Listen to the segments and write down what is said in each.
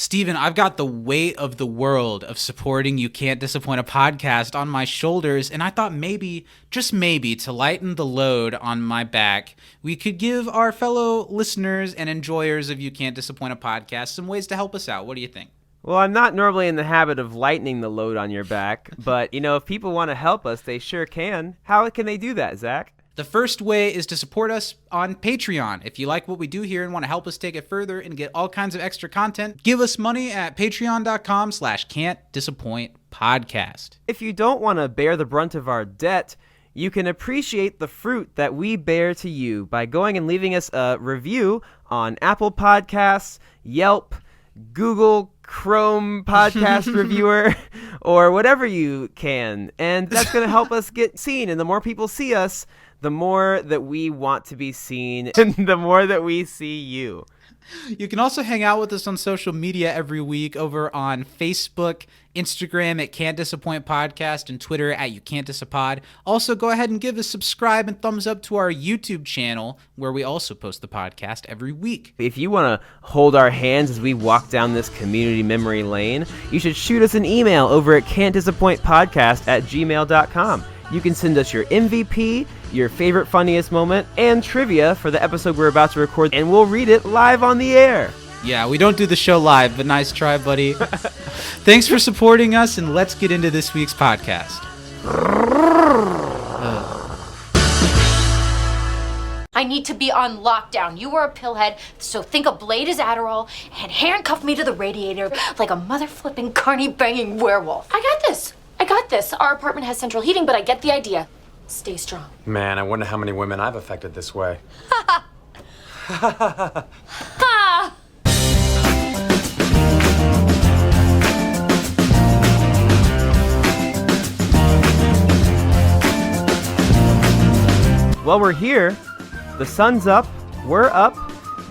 Steven, I've got the weight of the world of supporting You Can't Disappoint a Podcast on my shoulders, and I thought maybe, just maybe, to lighten the load on my back, we could give our fellow listeners and enjoyers of You Can't Disappoint a Podcast some ways to help us out. What do you think? Well, I'm not normally in the habit of lightening the load on your back, but, if people want to help us, they sure can. How can they do that, Zach? The first way is to support us on Patreon. If you like what we do here and want to help us take it further and get all kinds of extra content, give us money at patreon.com/can'tdisappointpodcast. If you don't want to bear the brunt of our debt, you can appreciate the fruit that we bear to you by going and leaving us a review on Apple Podcasts, Yelp, Google Chrome podcast reviewer, or whatever you can. And that's going to help us get seen. And the more people see us, the more that we want to be seen, and the more that we see you. You can also hang out with us on social media every week over on Facebook, Instagram at Can't Disappoint Podcast, and Twitter at You Can't Disapod. Also, go ahead and give a subscribe and thumbs up to our YouTube channel, where we also post the podcast every week. If you want to hold our hands as we walk down this community memory lane, you should shoot us an email over at can'tdisappointpodcast@gmail.com. You can send us your MVP, your favorite funniest moment, and trivia for the episode we're about to record, and we'll read it live on the air. Yeah, we don't do the show live, but nice try, buddy. Thanks for supporting us, and let's get into this week's podcast. I need to be on lockdown. You are a pillhead, so think a blade is Adderall and handcuff me to the radiator like a mother-flipping carny-banging werewolf. I got this. Our apartment has central heating, but I get the idea. Stay strong. Man, I wonder how many women I've affected this way. Ha! Well, we're here. The sun's up, we're up,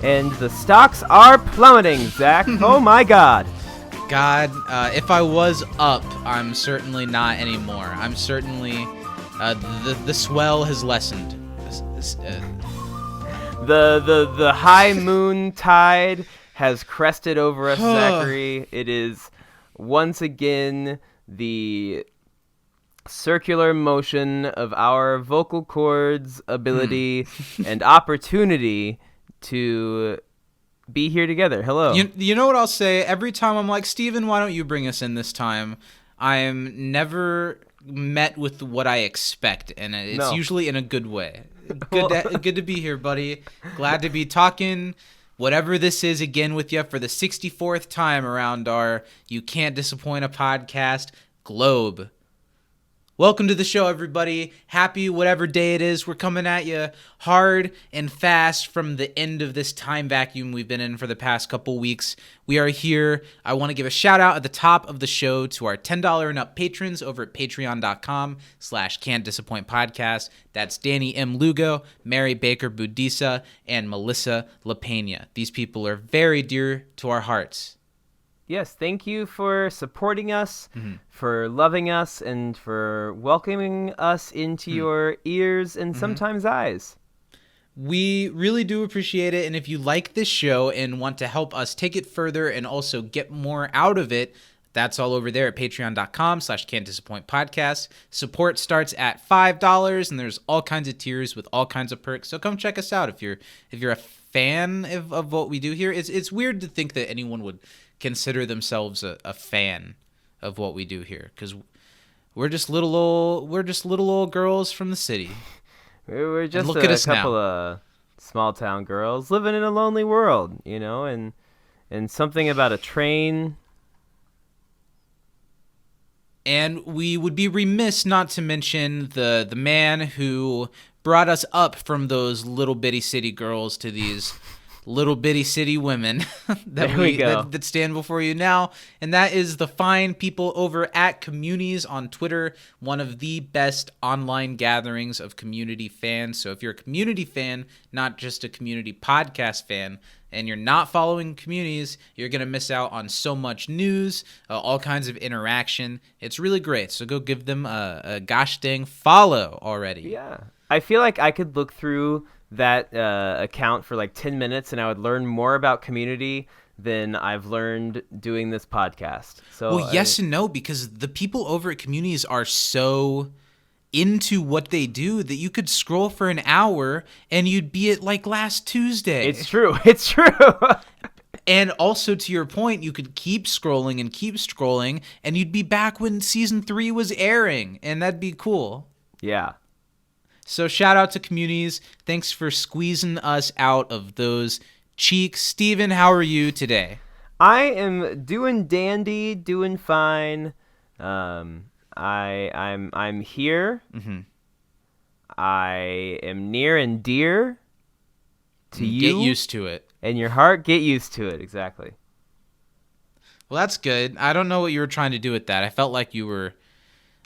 and the stocks are plummeting, Zach. Oh my God. God, if I was up, I'm certainly not anymore. I'm certainly, the swell has lessened. The high moon tide has crested over us, Zachary. It is once again the circular motion of our vocal cords' ability and opportunity to be here together. Hello. You know what I'll say? Every time I'm like, Steven, why don't you bring us in this time? I am never met with what I expect, and it's usually in a good way. Good to be here, buddy. Glad to be talking whatever this is again with you for the 64th time around our You Can't Disappoint a Podcast globe. Welcome to the show, everybody. Happy whatever day it is. We're coming at you hard and fast from the end of this time vacuum we've been in for the past couple weeks. We are here. I want to give a shout out at the top of the show to our $10 and up patrons over at patreon.com/can'tdisappointpodcast. That's Danny M. Lugo, Mary Baker Budisa, and Melissa LaPena. These people are very dear to our hearts. Yes, thank you for supporting us, for loving us, and for welcoming us into your ears and sometimes eyes. We really do appreciate it, and if you like this show and want to help us take it further and also get more out of it, that's all over there at patreon.com/can'tdisappointpodcast. Support starts at $5, and there's all kinds of tiers with all kinds of perks, so come check us out if you're a fan of what we do here. It's weird to think that anyone would consider themselves a fan of what we do here, because we're just little old girls from the city. We're just a couple of small town girls living in a lonely world, and something about a train. And we would be remiss not to mention the man who brought us up from those little bitty city girls to these little bitty city women that stand before you now, and that is the fine people over at Communities on Twitter, one of the best online gatherings of community fans. So if you're a community fan, not just a community podcast fan, and you're not following Communities, you're going to miss out on so much news, all kinds of interaction. It's really great, so go give them a gosh dang follow already. Yeah, I feel like I could look through that account for like 10 minutes and I would learn more about Community than I've learned doing this podcast. So Well, yes and no, because the people over at Communities are so into what they do that you could scroll for an hour and you'd be at like last Tuesday. It's true. It's true. And also, to your point, you could keep scrolling and you'd be back when season 3 was airing, and that'd be cool. Yeah. So shout out to Communities. Thanks for squeezing us out of those cheeks. Steven, how are you today? I am doing dandy, doing fine. I'm here. Mm-hmm. I am near and dear to you. Get used to it. And your heart, get used to it. Exactly. Well, that's good. I don't know what you were trying to do with that. I felt like you were,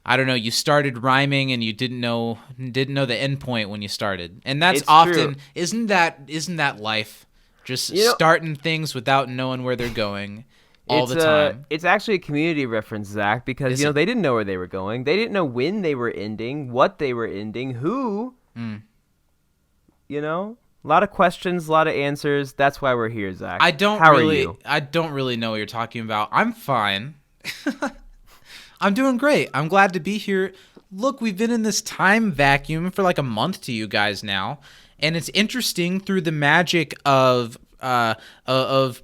I don't know, you started rhyming and you didn't know the end point when you started. And that's It's often, true. isn't that life? Just starting things without knowing where they're going all the time. It's actually a Community reference, Zach, because Is it? they didn't know where they were going. They didn't know when they were ending, what they were ending, who. A lot of questions, a lot of answers. That's why we're here, Zach. I don't How really are you? I don't really know what you're talking about. I'm fine. I'm doing great. I'm glad to be here. Look, we've been in this time vacuum for like a month to you guys now, and it's interesting through the magic of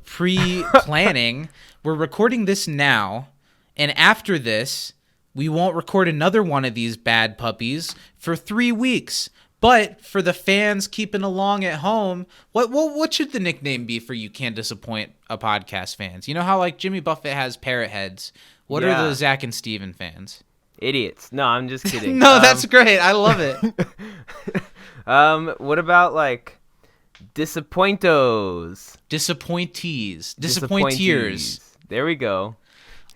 pre-planning. We're recording this now, and after this, we won't record another one of these bad puppies for 3 weeks. But for the fans keeping along at home, what should the nickname be for You Can't Disappoint a Podcast fans? You know how like Jimmy Buffett has parrot heads? What are the Zach and Steven fans? Idiots. No, I'm just kidding. No, that's great. I love it. What about like disappointos? Disappointees. Disappointeers. There we go.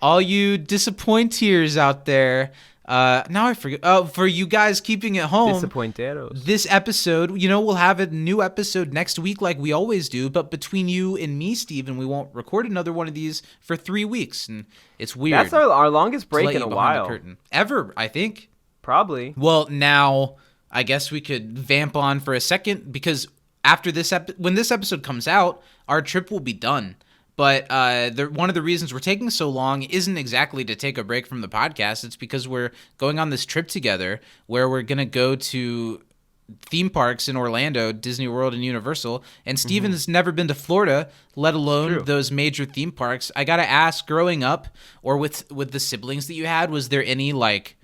All you disappointeers out there. Now I forget. Oh, for you guys keeping it home. Disappointeros. This episode, we'll have a new episode next week like we always do. But between you and me, Steven, we won't record another one of these for 3 weeks. And it's weird. That's our longest break Let in you a behind the while. curtain. Ever, I think. Probably. Well, now I guess we could vamp on for a second because after this when this episode comes out, our trip will be done. But one of the reasons we're taking so long isn't exactly to take a break from the podcast. It's because we're going on this trip together where we're going to go to theme parks in Orlando, Disney World and Universal. And Steven has never been to Florida, let alone those major theme parks. I got to ask, growing up or with the siblings that you had, was there any like,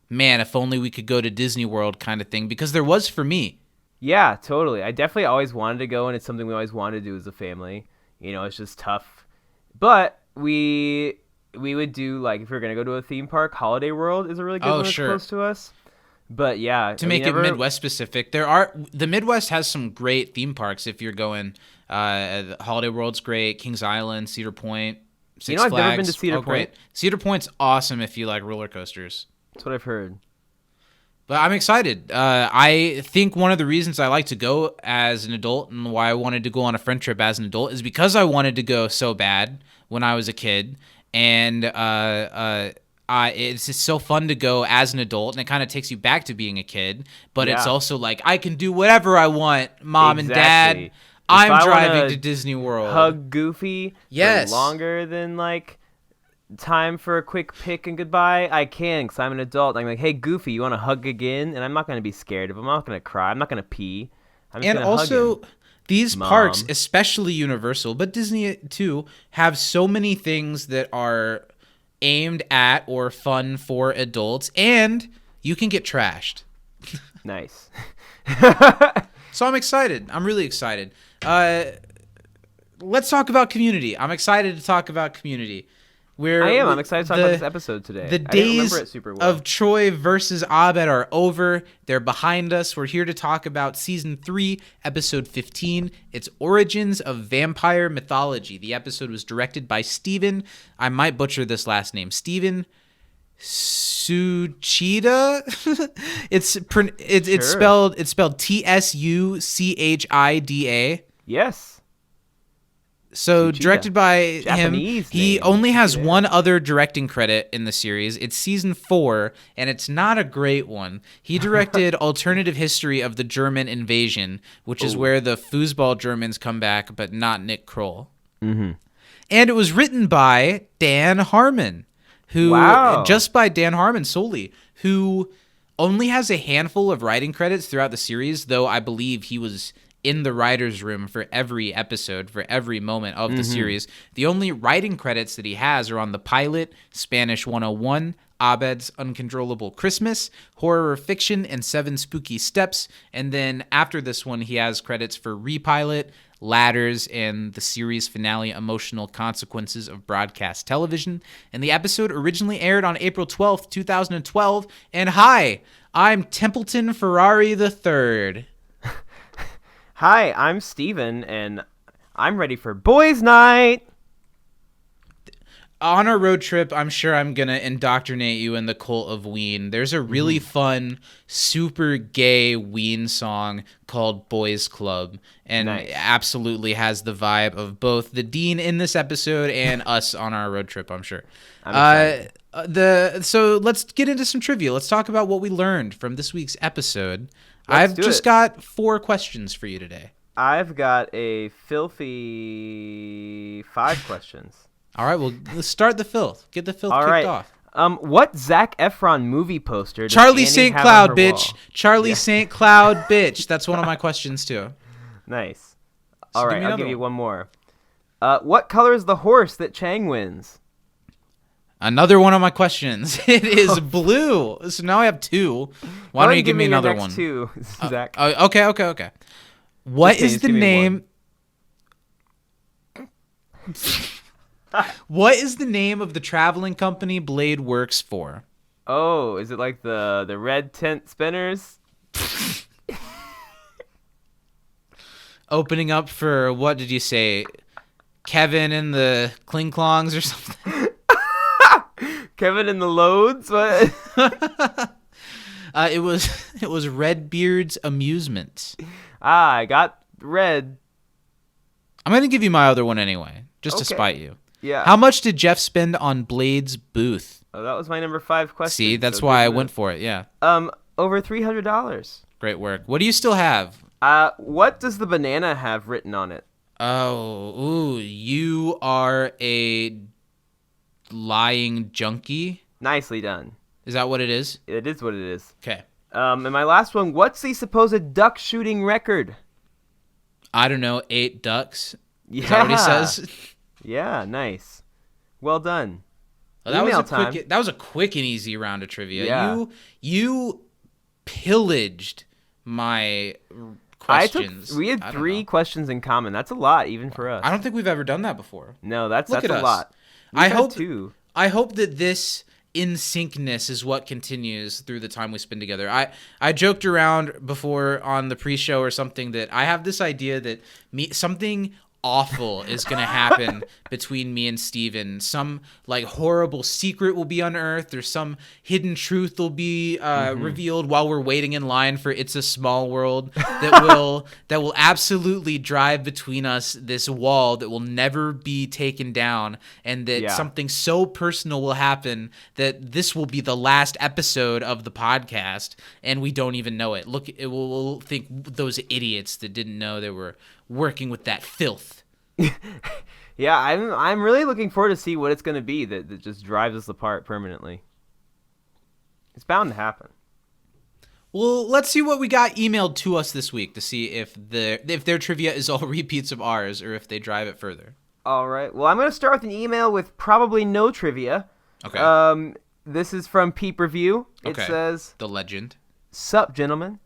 man, if only we could go to Disney World kind of thing? Because there was for me. Yeah, totally. I definitely always wanted to go, and it's something we always wanted to do as a family. It's just tough. But we would do, like, if we were going to go to a theme park, Holiday World is a really good one that's close to us. But, yeah. To make it Midwest specific, the Midwest has some great theme parks if you're going. Holiday World's great, Kings Island, Cedar Point, Six Flags. I've never been to Cedar Point. Great. Cedar Point's awesome if you like roller coasters. That's what I've heard. But I'm excited. I think one of the reasons I like to go as an adult and why I wanted to go on a friend trip as an adult is because I wanted to go so bad when I was a kid. And it's just so fun to go as an adult, and it kind of takes you back to being a kid. But it's also like, I can do whatever I want, Mom and Dad. I'm driving to Disney World. Hug Goofy for longer than, like, time for a quick pick and goodbye, I can, because I'm an adult. I'm like, hey, Goofy, you want to hug again? And I'm not going to be scared of him. I'm not going to cry. I'm not going to pee. I'm just going to hug him. These parks, especially Universal, but Disney too, have so many things that are aimed at or fun for adults, and you can get trashed. Nice. So I'm excited. I'm really excited. Let's talk about Community. I'm excited to talk about Community. I'm excited to talk about this episode today. The days of Troy versus Abed are over. They're behind us. We're here to talk about Season 3, Episode 15. It's Origins of Vampire Mythology. The episode was directed by Steven. I might butcher this last name. Steven Tsuchida? It's spelled Tsuchida. Yes. So Tsuchida. Directed by Japanese him. He name. only has one other directing credit in the series. It's season 4, and it's not a great one. He directed Alternative History of the German Invasion, which is where the foosball Germans come back, but not Nick Kroll. Mm-hmm. And it was written by Dan Harmon, who Wow. just by Dan Harmon solely, who only has a handful of writing credits throughout the series, though I believe he was in the writer's room for every episode, for every moment of the series. The only writing credits that he has are on the pilot, Spanish 101, Abed's Uncontrollable Christmas, Horror Fiction, and 7 Spooky Steps. And then after this one, he has credits for Repilot, Ladders, and the series finale, Emotional Consequences of Broadcast Television. And the episode originally aired on April 12th, 2012. And hi, I'm Templeton Ferrari III. Hi, I'm Steven, and I'm ready for Boys Night. On our road trip, I'm sure I'm going to indoctrinate you in the cult of Ween. There's a really fun, super gay Ween song called Boys Club, and Nice. it absolutely has the vibe of both the Dean in this episode and us on our road trip, I'm sure. I'm excited. So let's get into some trivia. Let's talk about what we learned from this week's episode. Let's I've do just it. got 4 questions for you today. I've got a filthy 5 questions. All right, well, let's start the filth. Get the filth All kicked right. off. What Zac Efron movie poster does Charlie Annie St. have Cloud, on her bitch. wall? Charlie St. Cloud, bitch. That's one of my questions, too. Nice. So All give right, me I'll another give you one. one more. What color is the horse that Chang wins? Another one of my questions. It is blue. So now I have 2. Why Go don't ahead you and give me your another next one? 2, Zach. Okay. What Just is just the give me name? What is the name of the traveling company Blade works for? Oh, is it like the red tent spinners? Opening up for, what did you say? Kevin and the Klingklongs or something? Kevin and the Loads? What? It was Redbeard's Amusements. I got red. I'm going to give you my other one anyway, just to Okay. spite you. Yeah. How much did Jeff spend on Blade's booth? Oh, that was my number 5 question. See, that's so why I good went move. for it. Yeah. Over $300. Great work. What do you still have? What does the banana have written on it? Oh, ooh, you are a lying junkie? Nicely done. Is that what it is? It is what it is. Okay. And my last one, what's the supposed duck shooting record? I don't know, 8 ducks? Yeah. Is that what he says? Yeah, nice. Well done. Well, that Email was a time. quick and easy round of trivia. Yeah. You pillaged my questions. We had I don't 3 know. questions in common. That's a lot, even for us. I don't think we've ever done that before. No, that's Look a at us. lot. I We've had hope 2. I hope that this in syncness is what continues through the time we spend together. I joked around before on the pre-show or something that I have this idea that something awful is going to happen between me and Steven. Some like horrible secret will be unearthed, or some hidden truth will be revealed while we're waiting in line for It's a Small World that will absolutely drive between us this wall that will never be taken down, and that something so personal will happen that this will be the last episode of the podcast and we don't even know it. Look, we'll think those idiots that didn't know they were working with that filth. Yeah, I'm really looking forward to see what it's going to be that just drives us apart permanently. It's bound to happen. Well, let's see what we got emailed to us this week to see if their trivia is all repeats of ours or if they drive it further. All right. Well, I'm going to start with an email with probably no trivia. Okay. This is from Peep Review. It Okay. says, The legend. "Sup, gentlemen.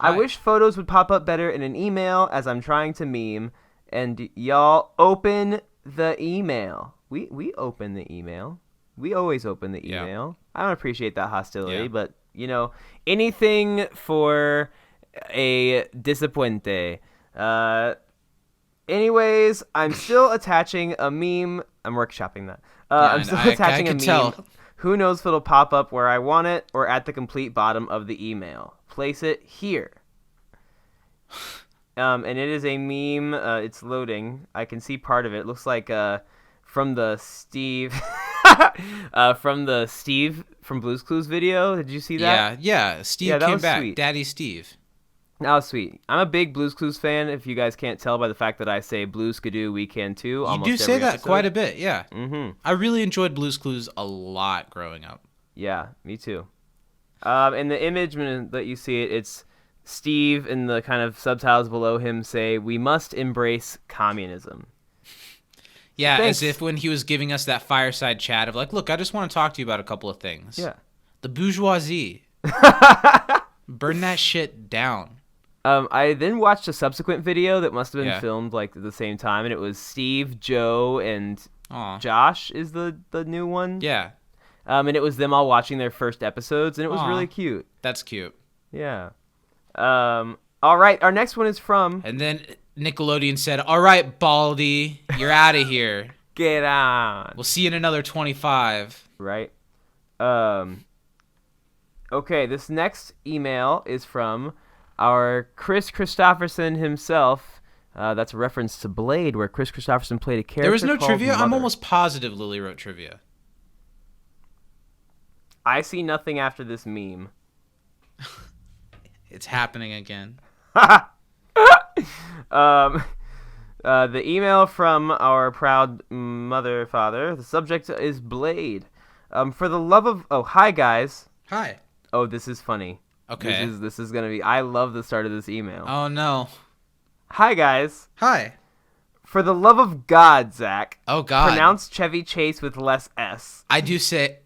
I Hi. wish photos would pop up better in an email as I'm trying to meme, and y'all open the email." We open the email. We always open the Yeah. email. I don't appreciate that hostility, Yeah. but, anything for a disappointe. Anyways, I'm still attaching a meme. I'm workshopping that. I'm still attaching a can meme. tell. Who knows if it'll pop up where I want it or at the complete bottom of the email. Place it here. And it is a meme. It's loading. I can see part of it. It looks like from the Steve from Blue's Clues video. Did you see that? Yeah. Steve Yeah, that came was back. sweet. Daddy Steve. Oh, sweet. I'm a big Blue's Clues fan, if you guys can't tell by the fact that I say Blues Skidoo, we can too. You do say that quite a bit, yeah. Mm-hmm. I really enjoyed Blue's Clues a lot growing up. Yeah, me too. And the image that you see it's Steve and the kind of subtitles below him say, "We must embrace communism." Yeah, Thanks. as if when he was giving us that fireside chat of like, look, I just want to talk to you about a couple of things. Yeah. The bourgeoisie. Burn that shit down. I then watched a subsequent video that must have been Yeah. filmed like at the same time, and it was Steve, Joe, and Aw. Josh is the new one. Yeah, And it was them all watching their first episodes, and it was Aw. really cute. that's cute. Yeah. All right, our next one is from And then Nickelodeon said, all right, Baldy, you're out of here. Get On. We'll see you in another 25. Right. Okay, this next email is from our Chris Christopherson himself. That's a reference to Blade, where Chris Christopherson played a character. There was no called trivia? I'm Mother. almost positive Lily wrote trivia. I see nothing after this meme. It's happening again. The email from our proud father. The subject is Blade. For the love of... Oh, hi, guys. Hi. Oh, this is funny. Okay. This is going to be... I love the start of this email. Oh, no. Hi, guys. Hi. For the love of God, Zach. Oh, God. Pronounce Chevy Chase with less S. I do say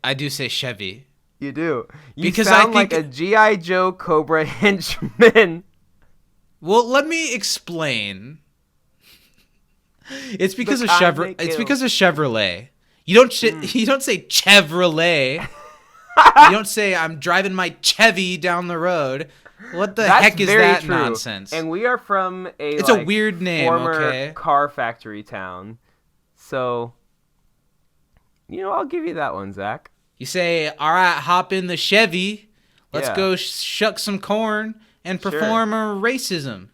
Chevy. You do. You Because sound I think- like a G.I. Joe Cobra henchman. Well, let me explain. It's because The of kind Chevrolet. they It's kill. because of Chevrolet. You don't you don't say Chevrolet. You don't say I'm driving my Chevy down the road. What the That's heck is very that true. nonsense? And we are from It's a weird name, former okay? car factory town. So, I'll give you that one, Zach. You say, "All right, hop in the Chevy. Let's Yeah. go shuck some corn and Sure. perform a racism."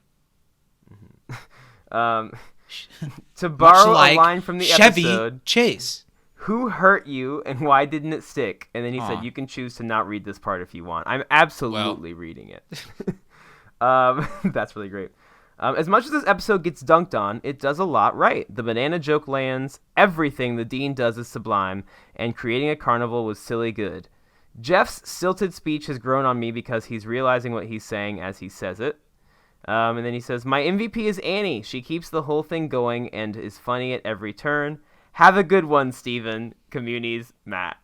To borrow Much like a line from the Chevy episode, Chase. who hurt you and why didn't it stick? And then he Aw. said, you can choose to not read this part if you want. I'm absolutely reading it. That's really great. As much as this episode gets dunked on, it does a lot right. The banana joke lands, everything the Dean does is sublime, and creating a carnival was silly good. Jeff's stilted speech has grown on me because he's realizing what he's saying as he says it. And then he says, my MVP is Annie. She keeps the whole thing going and is funny at every turn. Have a good one, Steven. Communities, Matt.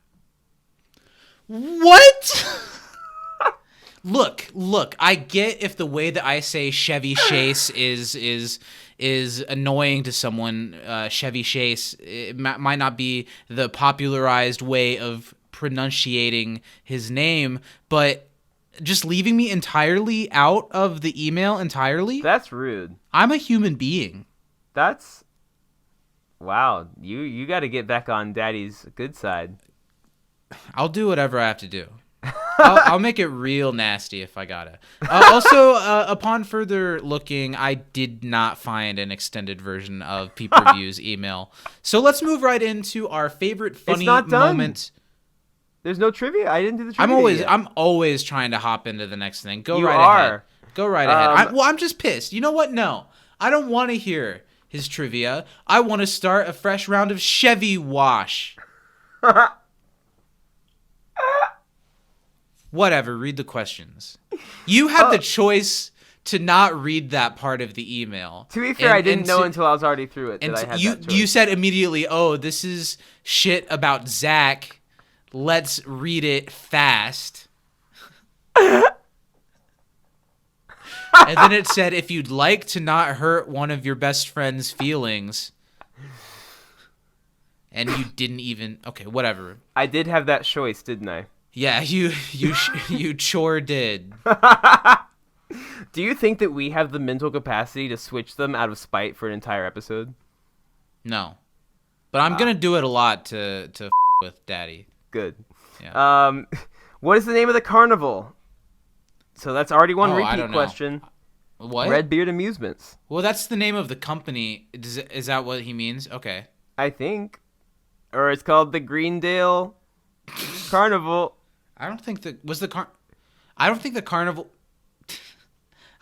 What? Look, I get if the way that I say Chevy Chase is annoying to someone. Chevy Chase might not be the popularized way of pronunciating his name, but just leaving me entirely out of the email entirely? That's rude. I'm a human being. That's... Wow. You got to get back on Daddy's good side. I'll do whatever I have to do. I'll make it real nasty if I gotta. Also, upon further looking, I did not find an extended version of Peep Review's email. So let's move right into our favorite funny not done. moment. There's no trivia. I didn't do the trivia yet. I'm always trying to hop into the next thing. Go You right are. ahead. Go right ahead. I'm just pissed. You know what? No, I don't want to hear his trivia. I want to start a fresh round of Chevy Wash. Whatever, read the questions. You had the choice to not read that part of the email. To be fair, I didn't know until I was already through it and that I had you that choice. you said immediately, "Oh, this is shit about Zach. Let's read it fast." And then it said, "If you'd like to not hurt one of your best friend's feelings." And you didn't even... Okay, whatever. I did have that choice, didn't I? Yeah, you sure did. Do you think that we have the mental capacity to switch them out of spite for an entire episode? No. But I'm going to do it a lot to with Daddy. Good. Yeah. What is the name of the carnival? So that's already one I repeat don't know. question. What? Redbeard Amusements. Well, that's the name of the company. Is that what he means? Okay. I think. Or it's called the Greendale Carnival. I don't think the carnival.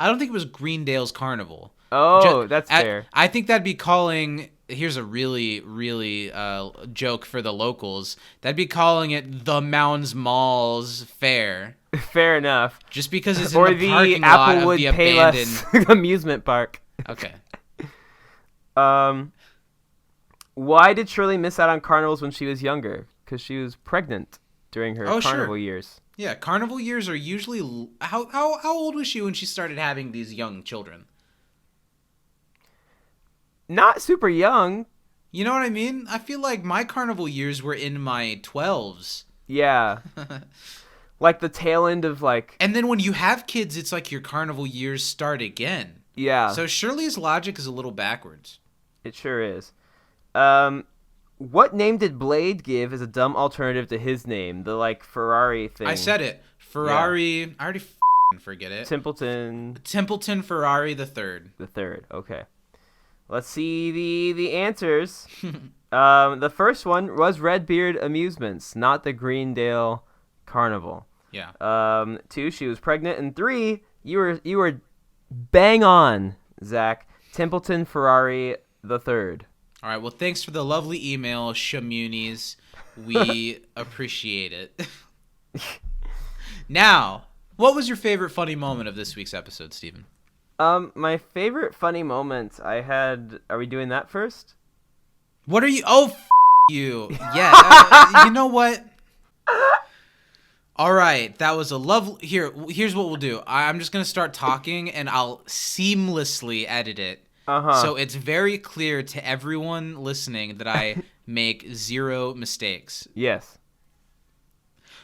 I don't think it was Greendale's carnival. That's fair. I think that'd be calling. Here's a really joke for the locals. That'd be calling it the Mounds Malls Fair. Fair enough. Just because it's or in the the parking lot of Applewood the Payless abandoned amusement park. Okay. Why did Shirley miss out on carnivals when she was younger? Because she was pregnant during her carnival years. Yeah, carnival years are usually how old was she when she started having these young children? Not super young. You know what I mean? I feel like my carnival years were in my 12s. Yeah. Like the tail end of like... And then when you have kids, it's like your carnival years start again. Yeah. So Shirley's logic is a little backwards. It sure is. What name did Blade give as a dumb alternative to his name? The like Ferrari thing. I said it. Ferrari. Yeah. I already forget it. Templeton Ferrari the third. The third. Okay. Let's see the answers. The first one was Redbeard Amusements, not the Greendale Carnival. Yeah. 2, she was pregnant, and 3, you were bang on, Zach. Templeton Ferrari the third. All right. Well, thanks for the lovely email, Shamunies. We appreciate it. Now, what was your favorite funny moment of this week's episode, Stephen? My favorite funny moment I had. Are we doing that first? What are you? Oh, you. Yeah. You know what? All right. That was a lovely. Here's what we'll do. I'm just gonna start talking, and I'll seamlessly edit it. So it's very clear to everyone listening that I make 0 mistakes. Yes.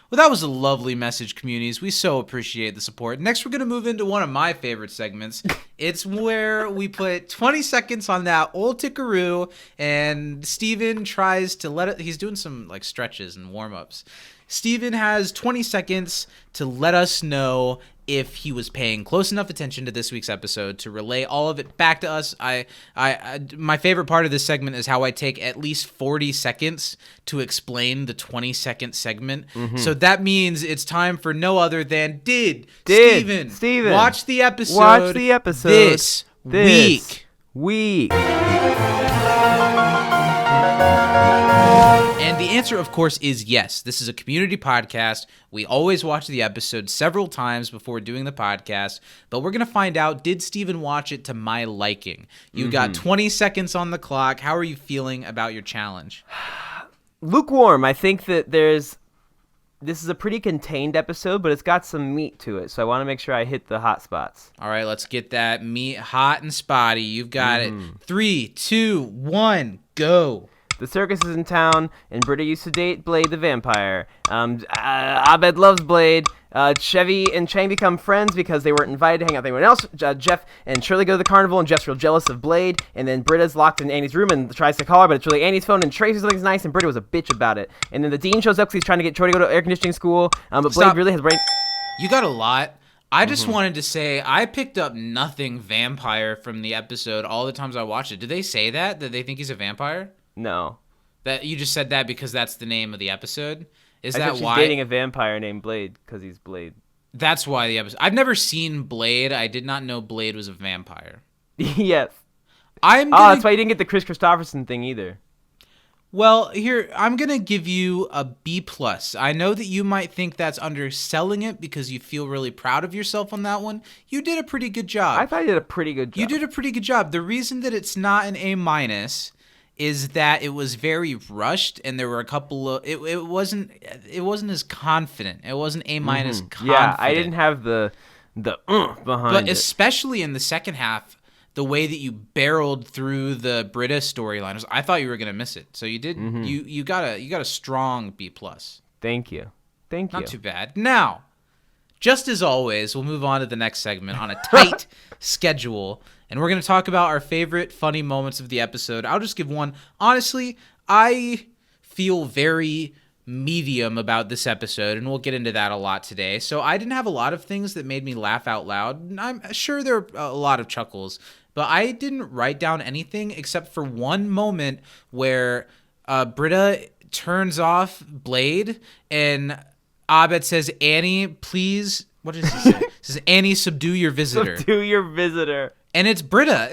Well, that was a lovely message, communities. We so appreciate the support. Next, we're going to move into one of my favorite segments. It's where we put 20 seconds on that old tickaroo, and Steven tries to let it... He's doing some like stretches and warm-ups. Steven has 20 seconds to let us know if he was paying close enough attention to this week's episode to relay all of it back to us. My favorite part of this segment is how I take at least 40 seconds to explain the 20-second segment. Mm-hmm. So that means it's time for no other than Did Steven watch the episode this week. And the answer, of course, is yes. This is a community podcast. We always watch the episode several times before doing the podcast, but we're going to find out, did Steven watch it to my liking? You got 20 seconds on the clock. How are you feeling about your challenge? Lukewarm. I think that this is a pretty contained episode, but it's got some meat to it, so I want to make sure I hit the hot spots. All right, let's get that meat hot and spotty. You've got it. 3, 2, 1, go. The circus is in town, and Britta used to date Blade the vampire. Abed loves Blade. Chevy and Chang become friends because they weren't invited to hang out with anyone else. Jeff and Shirley go to the carnival, and Jeff's real jealous of Blade. And then Britta's locked in Annie's room and tries to call her, but it's really Annie's phone. And Tracy thinks it's nice, and Britta was a bitch about it. And then the dean shows up because he's trying to get Troy to go to air conditioning school. But Blade really has brain. You got a lot. I just wanted to say I picked up nothing vampire from the episode all the times I watched it. Did they say that they think he's a vampire? No. That you just said that because that's the name of the episode? Is I that she's why? Dating a vampire named Blade because he's Blade. That's why the episode. I've never seen Blade. I did not know Blade was a vampire. Yes. That's why you didn't get the Chris Christopherson thing either. Well, here I'm gonna give you a B+. I know that you might think that's underselling it because you feel really proud of yourself on that one. You did a pretty good job. I thought you did a pretty good job. You did a pretty good job. The reason that it's not an A- is that it was very rushed, and there were a couple of it wasn't as confident. It wasn't A- confident. Yeah, I didn't have the behind but it. Especially in the second half, the way that you barreled through the Britta storyline, I thought you were gonna miss it. So you did. You got a strong B+. Thank you. Not too bad. Now, just as always, we'll move on to the next segment on a tight schedule. And we're going to talk about our favorite funny moments of the episode. I'll just give one. Honestly, I feel very medium about this episode, and we'll get into that a lot today. So I didn't have a lot of things that made me laugh out loud. I'm sure there are a lot of chuckles, but I didn't write down anything except for one moment where Britta turns off Blade, and Abed says, "Annie, please..." What does he say? says, Annie, subdue your visitor. Subdue your visitor. And it's Britta.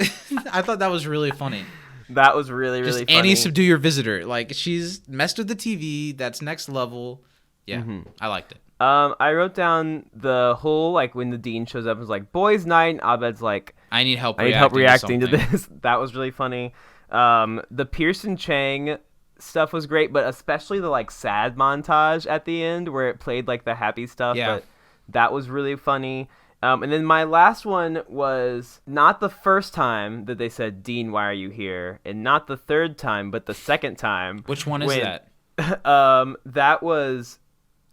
I thought that was really funny. That was really, really Just funny. Annie, subdue your visitor. Like, she's messed with the TV. That's next level. Yeah, I liked it. I wrote down the whole, like, when the dean shows up and is like, boys' night, and Abed's like, I need help reacting to this. That was really funny. The Pearson Chang stuff was great, but especially the, like, sad montage at the end where it played, like, the happy stuff. Yeah. But that was really funny. And then my last one was not the first time that they said, Dean, why are you here? And not the third time, but the second time. Which one is that? That was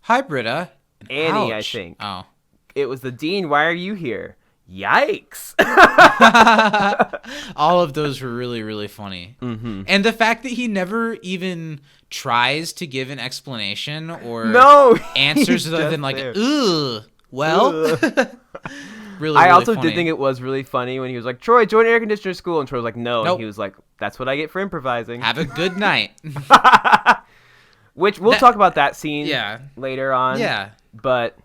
Hi, Britta. Annie, Ouch. I think. Oh. It was the Dean, why are you here? Yikes. All of those were really, really funny. Mm-hmm. And the fact that he never even tries to give an explanation or answers other than like, ugh, well. Really, I also funny. did think it was really funny when he was like, Troy, join air conditioner school. And Troy was like, no. Nope. And he was like, that's what I get for improvising. Have a good night. Which we'll talk about that scene later on. Yeah. But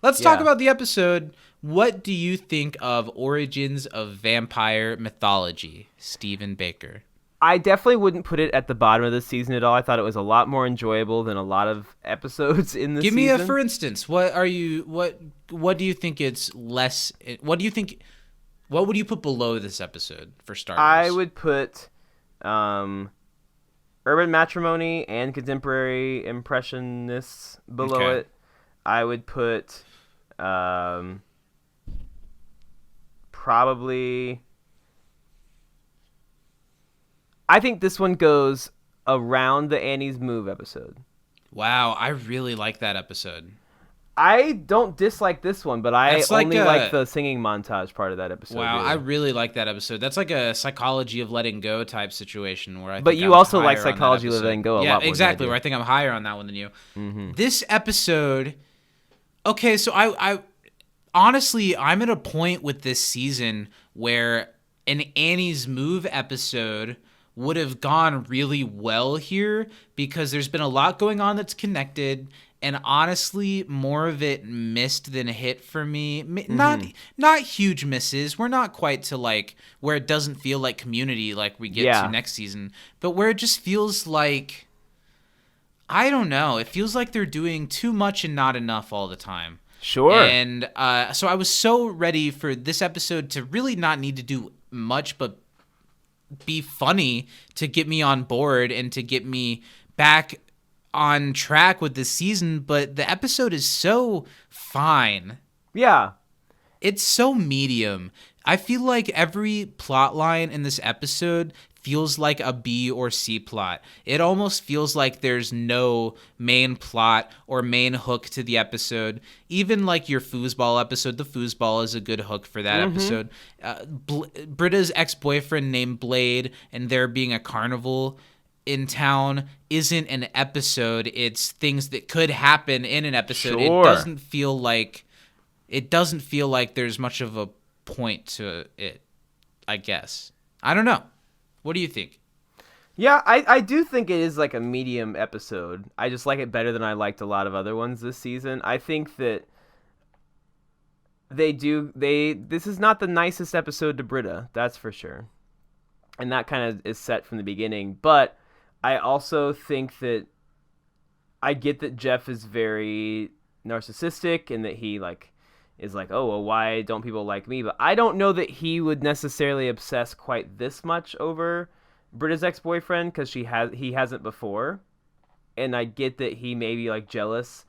let's talk about the episode. What do you think of Origins of Vampire Mythology, Stephen Baker? I definitely wouldn't put it at the bottom of the season at all. I thought it was a lot more enjoyable than a lot of episodes in the season. Give me a for instance. What do you think it's less? What do you think? What would you put below this episode for starters? I would put urban matrimony and contemporary impressionists below it. I would put probably. I think this one goes around the Annie's Move episode. Wow, I really like that episode. I don't dislike this one, but I only like the singing montage part of that episode. Wow, really. I really like that episode. That's like a psychology of letting go type situation where But you also like psychology of letting go a lot more. Yeah, exactly. Where I think I'm higher on that one than you. Mm-hmm. This episode, okay, so I honestly I'm at a point with this season where an Annie's Move episode would have gone really well here because there's been a lot going on that's connected, and honestly, more of it missed than hit for me. Not huge misses. We're not quite to like where it doesn't feel like Community like we get to next season, but where it just feels like, I don't know. It feels like they're doing too much and not enough all the time. Sure. And so I was so ready for this episode to really not need to do much, but be funny to get me on board and to get me back on track with this season. But the episode is so fine. Yeah. It's so medium. I feel like every plot line in this episode feels like a B or C plot. It almost feels like there's no main plot or main hook to the episode. Even like your foosball episode, the foosball is a good hook for that episode. Britta's ex-boyfriend named Blade and there being a carnival in town isn't an episode. It's things that could happen in an episode. Sure. It doesn't feel like there's much of a point to it, I guess. I don't know. What do you think? Yeah, I do think it is like a medium episode. I just like it better than I liked a lot of other ones this season. I think that this is not the nicest episode to Britta, that's for sure. And that kind of is set from the beginning. But I also think that I get that Jeff is very narcissistic and that he is like, oh, well, why don't people like me? But I don't know that he would necessarily obsess quite this much over Britta's ex-boyfriend because he hasn't before. And I get that he may be like jealous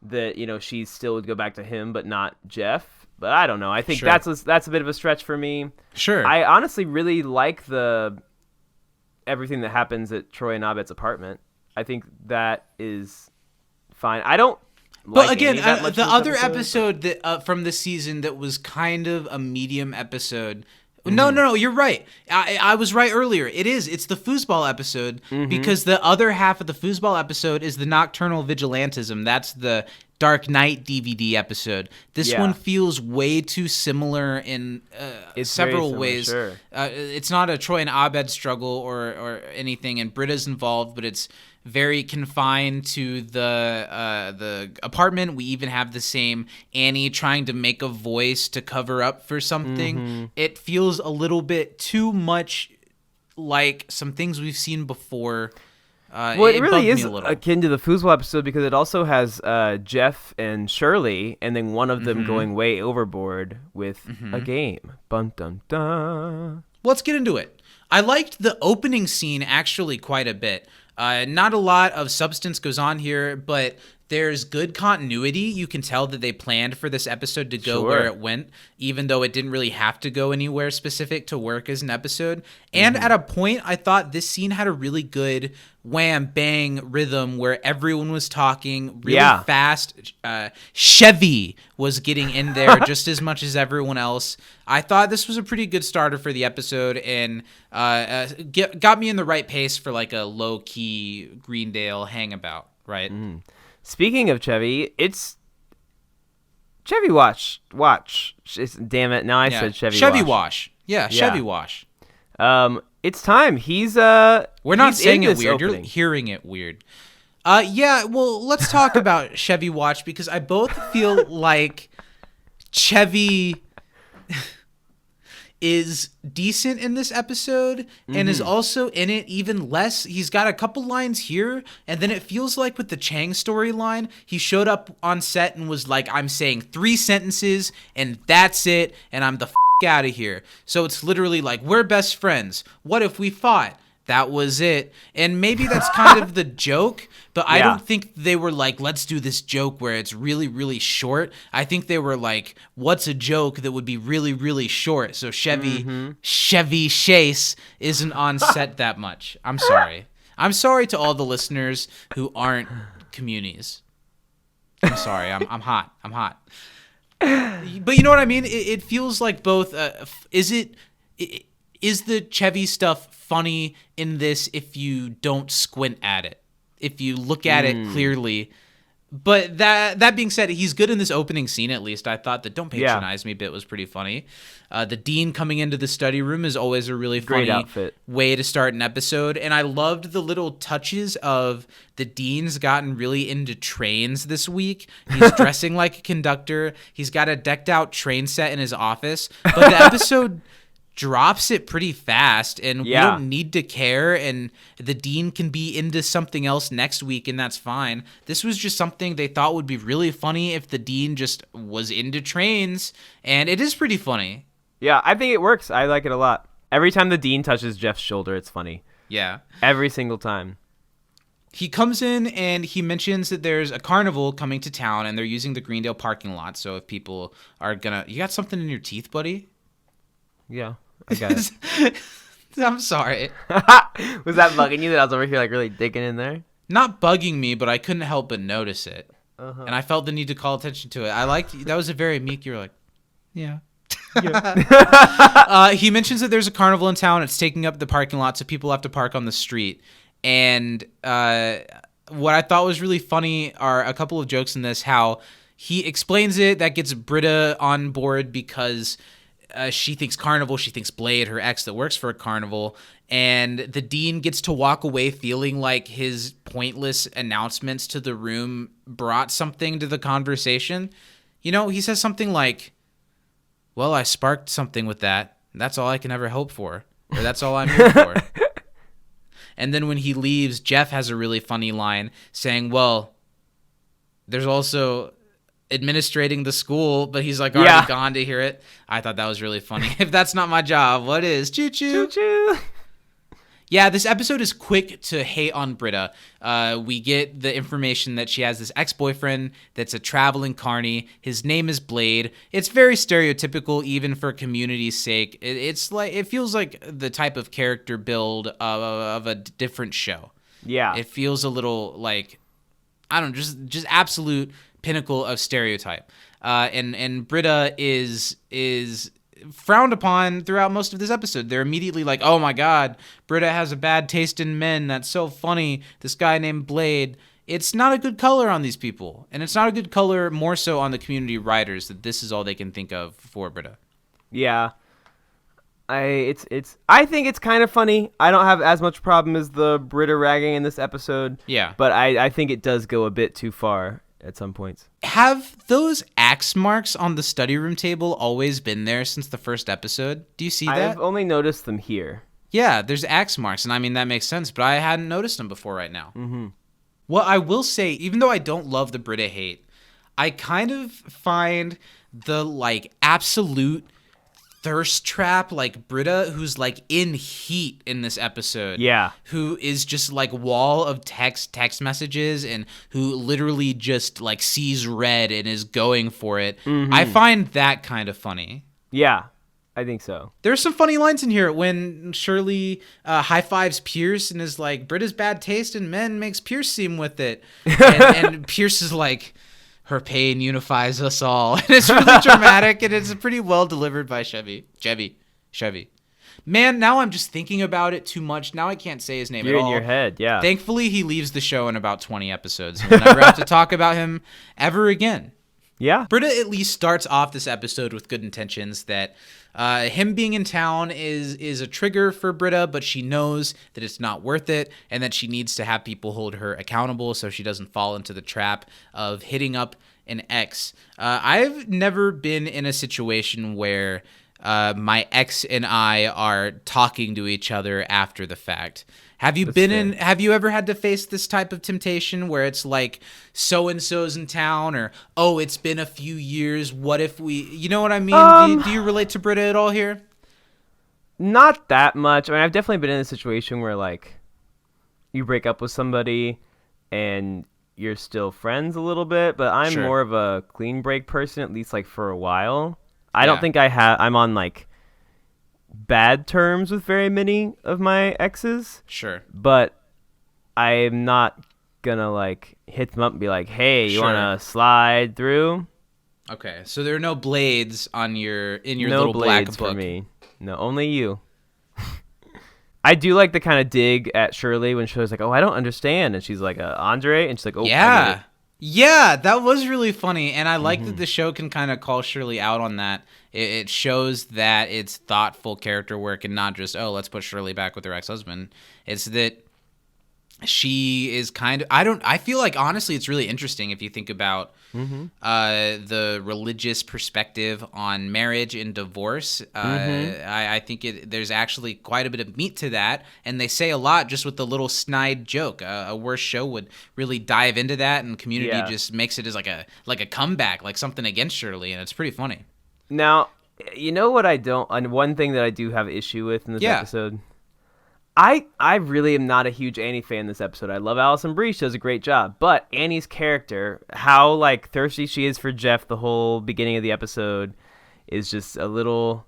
that, she still would go back to him, but not Jeff. But I don't know. I think that's a bit of a stretch for me. Sure. I honestly really like everything that happens at Troy and Abed's apartment. I think that is fine. I don't. But again, the other episode that from the season that was kind of a medium episode. No, you're right. I was right earlier. It's the foosball episode because the other half of the foosball episode is the nocturnal vigilantism. That's the Dark Knight DVD episode. This Yeah. one feels way too similar in several ways. Sure. It's not a Troy and Abed struggle or anything, and Britta's involved, but it's very confined to the apartment. We even have the same Annie trying to make a voice to cover up for something. Mm-hmm. It feels a little bit too much like some things we've seen before. Well, it really bugged me is a little. akin to the foosball episode because it also has Jeff and Shirley, and then one of them going way overboard with a game. Bun dun dun. Let's get into it. I liked the opening scene actually quite a bit. Not a lot of substance goes on here, but there's good continuity. You can tell that they planned for this episode to go where it went, even though it didn't really have to go anywhere specific to work as an episode. And at a point, I thought this scene had a really good wham bang rhythm where everyone was talking really fast. Chevy was getting in there just as much as everyone else. I thought this was a pretty good starter for the episode and got me in the right pace for like a low-key Greendale hangabout, right? Speaking of Chevy, it's Chevy Wash. Damn it! Now I said Chevy Wash. Yeah, Chevy Wash. It's time. He's We're not he's saying in it this weird. opening. You're hearing it weird. Yeah. Well, let's talk about Chevy Watch because I both feel like Chevy is decent in this episode and is also in it even less. He's got a couple lines here, and then it feels like with the Chang storyline, he showed up on set and was like, I'm saying 3 sentences and that's it, and I'm the out of here. So it's literally like, we're best friends. What if we fought? That was it. And maybe that's kind of the joke, but I don't think they were like, let's do this joke where it's really, really short. I think they were like, what's a joke that would be really, really short? So Chevy Chase isn't on set that much. I'm sorry. I'm sorry to all the listeners who aren't communities. I'm sorry. I'm hot. I'm hot. But you know what I mean? It feels like both. Is the Chevy stuff funny in this if you don't squint at it, if you look at it clearly? But that being said, he's good in this opening scene, at least. I thought the "Don't Patronize Me" bit was pretty funny. The dean coming into the study room is always a really funny way to start an episode. And I loved the little touches of the dean's gotten really into trains this week. He's dressing like a conductor. He's got a decked out train set in his office. But the episode drops it pretty fast, and we don't need to care, and the dean can be into something else next week, and that's fine. This was just something they thought would be really funny if the dean just was into trains, and it is pretty funny. Yeah, I think it works. I like it a lot. Every time the dean touches Jeff's shoulder, it's funny. Yeah. Every single time. He comes in and he mentions that there's a carnival coming to town, and they're using the Greendale parking lot, so if people are gonna... You got something in your teeth, buddy? Yeah, I got it. I'm sorry. Was that bugging you that I was over here like really digging in there? Not bugging me, but I couldn't help but notice it. And I felt the need to call attention to it. I liked that was a very meek, you were like, yeah. He mentions that there's a carnival in town. It's taking up the parking lot, so people have to park on the street. And what I thought was really funny are a couple of jokes in this, how he explains it. That gets Britta on board because... she thinks carnival. She thinks Blade, her ex that works for a carnival. And the dean gets to walk away feeling like his pointless announcements to the room brought something to the conversation. You know, he says something like, well, I sparked something with that. That's all I can ever hope for. Or that's all I'm here for. And then when he leaves, Jeff has a really funny line saying, well, there's also... administrating the school, but he's like already gone to hear it. I thought that was really funny. If that's not my job, what is? Choo choo. Choo choo. Yeah, this episode is quick to hate on Britta. We get the information that she has this ex-boyfriend that's a traveling carny. His name is Blade. It's very stereotypical, even for Community's sake. It's like it feels like the type of character build of a different show. Yeah, it feels a little like I don't know, just absolute pinnacle of stereotype. And Britta is frowned upon throughout most of this episode. They're immediately like, oh my God, Britta has a bad taste in men. That's so funny. This guy named Blade. it's not a good color on these people. And it's not a good color more so on the community writers that this is all they can think of for Britta. Yeah. I think it's kind of funny. I don't have as much problem as the Britta ragging in this episode. Yeah. But I think it does go a bit too far at some points. Have those axe marks on the study room table always been there since the first episode? Do you see that? I've only noticed them here. Yeah, there's axe marks, and I mean, that makes sense, but I hadn't noticed them before right now. Mm-hmm. Well, I will say, even though I don't love the Britta hate, I kind of find the, like, absolute thirst trap, like, Britta, who's, like, in heat in this episode. Yeah. Who is just, like, wall of text messages, and who literally just, like, sees red and is going for it. Mm-hmm. I find that kind of funny. Yeah. I think so. There's some funny lines in here when Shirley high fives Pierce and is like, Britta's bad taste in men makes Pierce seem with it. And Pierce is like, her pain unifies us all. And it's really dramatic, and it's pretty well delivered by Chevy. Man, now I'm just thinking about it too much. Now I can't say his name You're at all. in your head, yeah. Tthankfully, he leaves the show in about 20 episodes. We'll never have to talk about him ever again. Yeah. Britta at least starts off this episode with good intentions that him being in town is a trigger for Britta, but she knows that it's not worth it and that she needs to have people hold her accountable so she doesn't fall into the trap of hitting up an ex. I've never been in a situation where my ex and I are talking to each other after the fact. Have you have you ever had to face this type of temptation where it's like so-and-so's in town, or, oh, it's been a few years, what if we, you know what I mean? Do you relate to Britta at all here? Not that much. I mean, I've definitely been in a situation where, like, you break up with somebody and you're still friends a little bit, but I'm Sure. more of a clean break person, at least, like, for a while. I don't think I'm on, like, bad terms with very many of my exes. Sure. But I'm not gonna, like, hit them up and be like, hey, you Sure. wanna slide through? Okay, so there are no blades in your No little black blades book. for me. No, only you. I do like the kind of dig at Shirley when Shirley's like, oh, I don't understand. And she's like, Andre? And she's like, oh, I get Yeah. it. Yeah, that was really funny. And I like that the show can kind of call Shirley out on that. It shows that it's thoughtful character work and not just, oh, let's put Shirley back with her ex-husband. It's that she is kind of, I feel like, honestly, it's really interesting if you think about the religious perspective on marriage and divorce. I think there's actually quite a bit of meat to that, and they say a lot just with the little snide joke. A worse show would really dive into that, and Community just makes it as like a comeback, like something against Shirley, and it's pretty funny. Now, you know what I don't, and one thing that I do have issue with in this episode? I really am not a huge Annie fan this episode. I love Alison Brie. She does a great job. But Annie's character, how, like, thirsty she is for Jeff the whole beginning of the episode is just a little,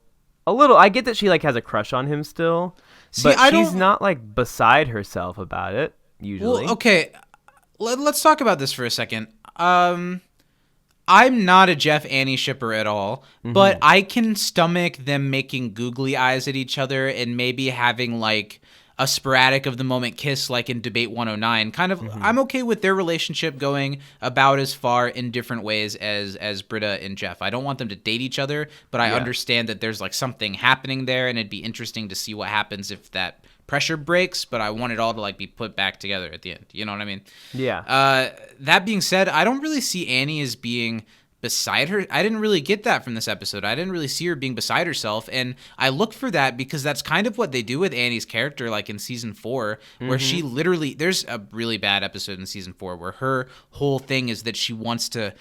I get that she, like, has a crush on him still. But she's not, like, beside herself about it, usually. Well, okay. Let's talk about this for a second. I'm not a Jeff Annie shipper at all, but I can stomach them making googly eyes at each other and maybe having, like, a sporadic of the moment kiss like in Debate 109. Kind of, I'm okay with their relationship going about as far in different ways as Britta and Jeff. I don't want them to date each other, but I understand that there's, like, something happening there, and it'd be interesting to see what happens if that pressure breaks, but I want it all to, like, be put back together at the end. You know what I mean? Yeah. That being said, I don't really see Annie as being beside her. I didn't really get that from this episode. I didn't really see her being beside herself, and I look for that because that's kind of what they do with Annie's character, like in season 4, where she literally, there's a really bad episode in season 4 where her whole thing is that she wants to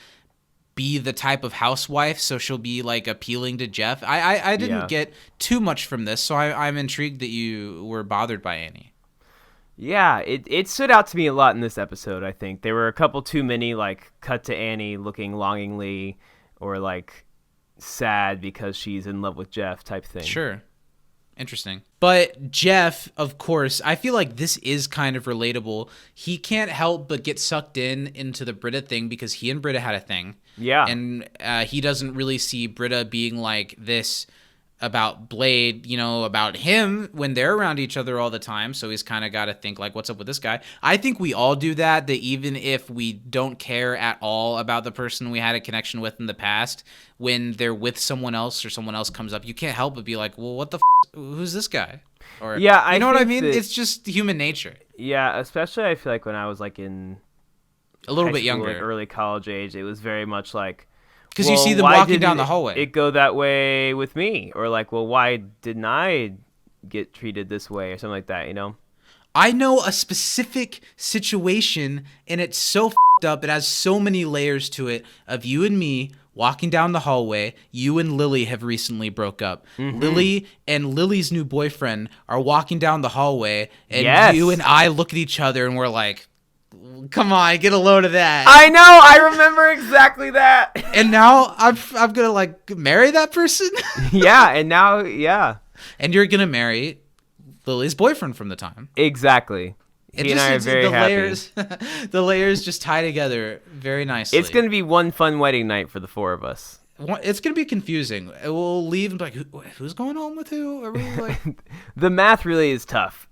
be the type of housewife, so she'll be, like, appealing to Jeff. I didn't get too much from this, so I'm intrigued that you were bothered by Annie. Yeah, it stood out to me a lot in this episode, I think. There were a couple too many, like, cut to Annie looking longingly or, like, sad because she's in love with Jeff type thing. Sure. Interesting. But Jeff, of course, I feel like this is kind of relatable. He can't help but get sucked into the Britta thing because he and Britta had a thing. Yeah. And he doesn't really see Britta being, like, this Blade, about him when they're around each other all the time. So he's kind of got to think like, what's up with this guy? I think we all do that even if we don't care at all about the person we had a connection with in the past, when they're with someone else or someone else comes up, you can't help but be like, well, what the who's this guy? Or, yeah, you know what I mean? It's just human nature. Yeah, especially I feel like when I was like in a little bit school, younger, like early college age, it was very much like, because you see them walking down the hallway. It go that way with me, or like, well, why didn't I get treated this way, or something like that, I know a specific situation, and it's so f***ed up. It has so many layers to it, of you and me walking down the hallway. You and Lily have recently broke up. Lily and Lily's new boyfriend are walking down the hallway, and you and I look at each other, and we're like, come on, get a load of that. I know, I remember exactly that. And now I'm gonna like marry that person. Yeah, and now, yeah. And you're gonna marry Lily's boyfriend from the time. Exactly. He and I are very happy. The layers just tie together very nicely. It's gonna be one fun wedding night for the four of us. It's gonna be confusing. We'll leave and be like, who's going home with who? Are we like... The math really is tough.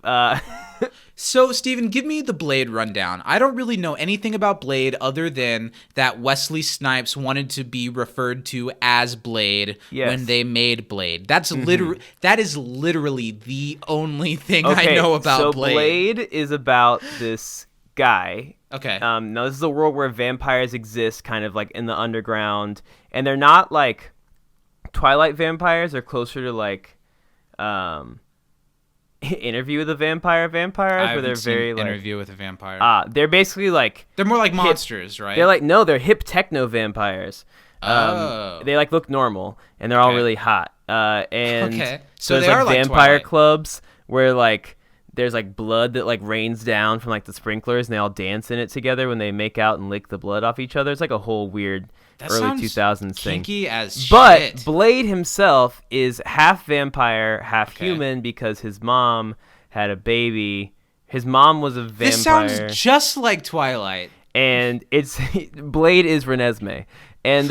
So, Steven, give me the Blade rundown. I don't really know anything about Blade other than that Wesley Snipes wanted to be referred to as Blade when they made Blade. That is literally the only thing I know about Blade. So Blade is about this guy. Okay. Now this is a world where vampires exist, kind of like in the underground, and they're not like Twilight vampires. They're closer to like Interview with a Vampire, where they're very like Interview with a Vampire. They're basically like they're more like monsters, right? They're like they're hip techno vampires. They like look normal and they're all really hot. And so there's they are like like vampire Twilight. clubs where like there's like blood that like rains down from like the sprinklers and they all dance in it together when they make out and lick the blood off each other. It's like a whole weird early 2000s thing. Kinky as but shit. Blade himself is half vampire, half human because his mom had a baby. His mom was a vampire. This sounds just like Twilight. And it's Blade is Renesmee. And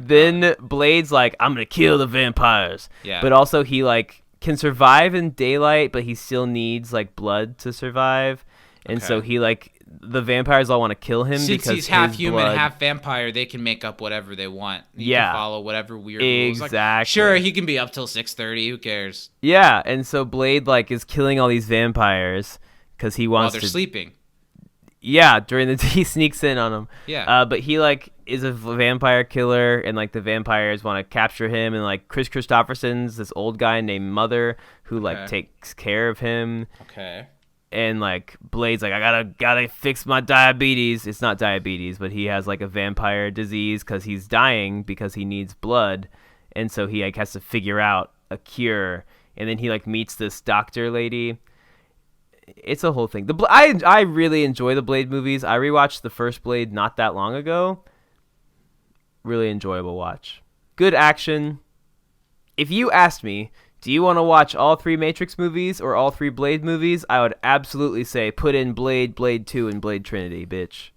then Blade's like, I'm gonna kill the vampires. Yeah. But also he like can survive in daylight, but he still needs like blood to survive. And so he like the vampires all want to kill him because he's half his human, blood... half vampire. They can make up whatever they want. He can follow whatever weird rules. Exactly. Like, sure, he can be up till 6:30. Who cares? Yeah, and so Blade like is killing all these vampires because he wants while they're sleeping. Yeah, during the he sneaks in on them. Yeah. But he like is a vampire killer, and like the vampires want to capture him, and like Chris Christopherson's this old guy named Mother who like takes care of him. Okay. And like Blade's like, I gotta fix my diabetes. It's not diabetes, but he has like a vampire disease because he's dying because he needs blood, and so he like has to figure out a cure. And then he like meets this doctor lady. It's a whole thing. I really enjoy the Blade movies. I rewatched the first Blade not that long ago. Really enjoyable watch. Good action. If you asked me, do you want to watch all 3 Matrix movies or all 3 Blade movies? I would absolutely say put in Blade, Blade 2, and Blade Trinity, bitch.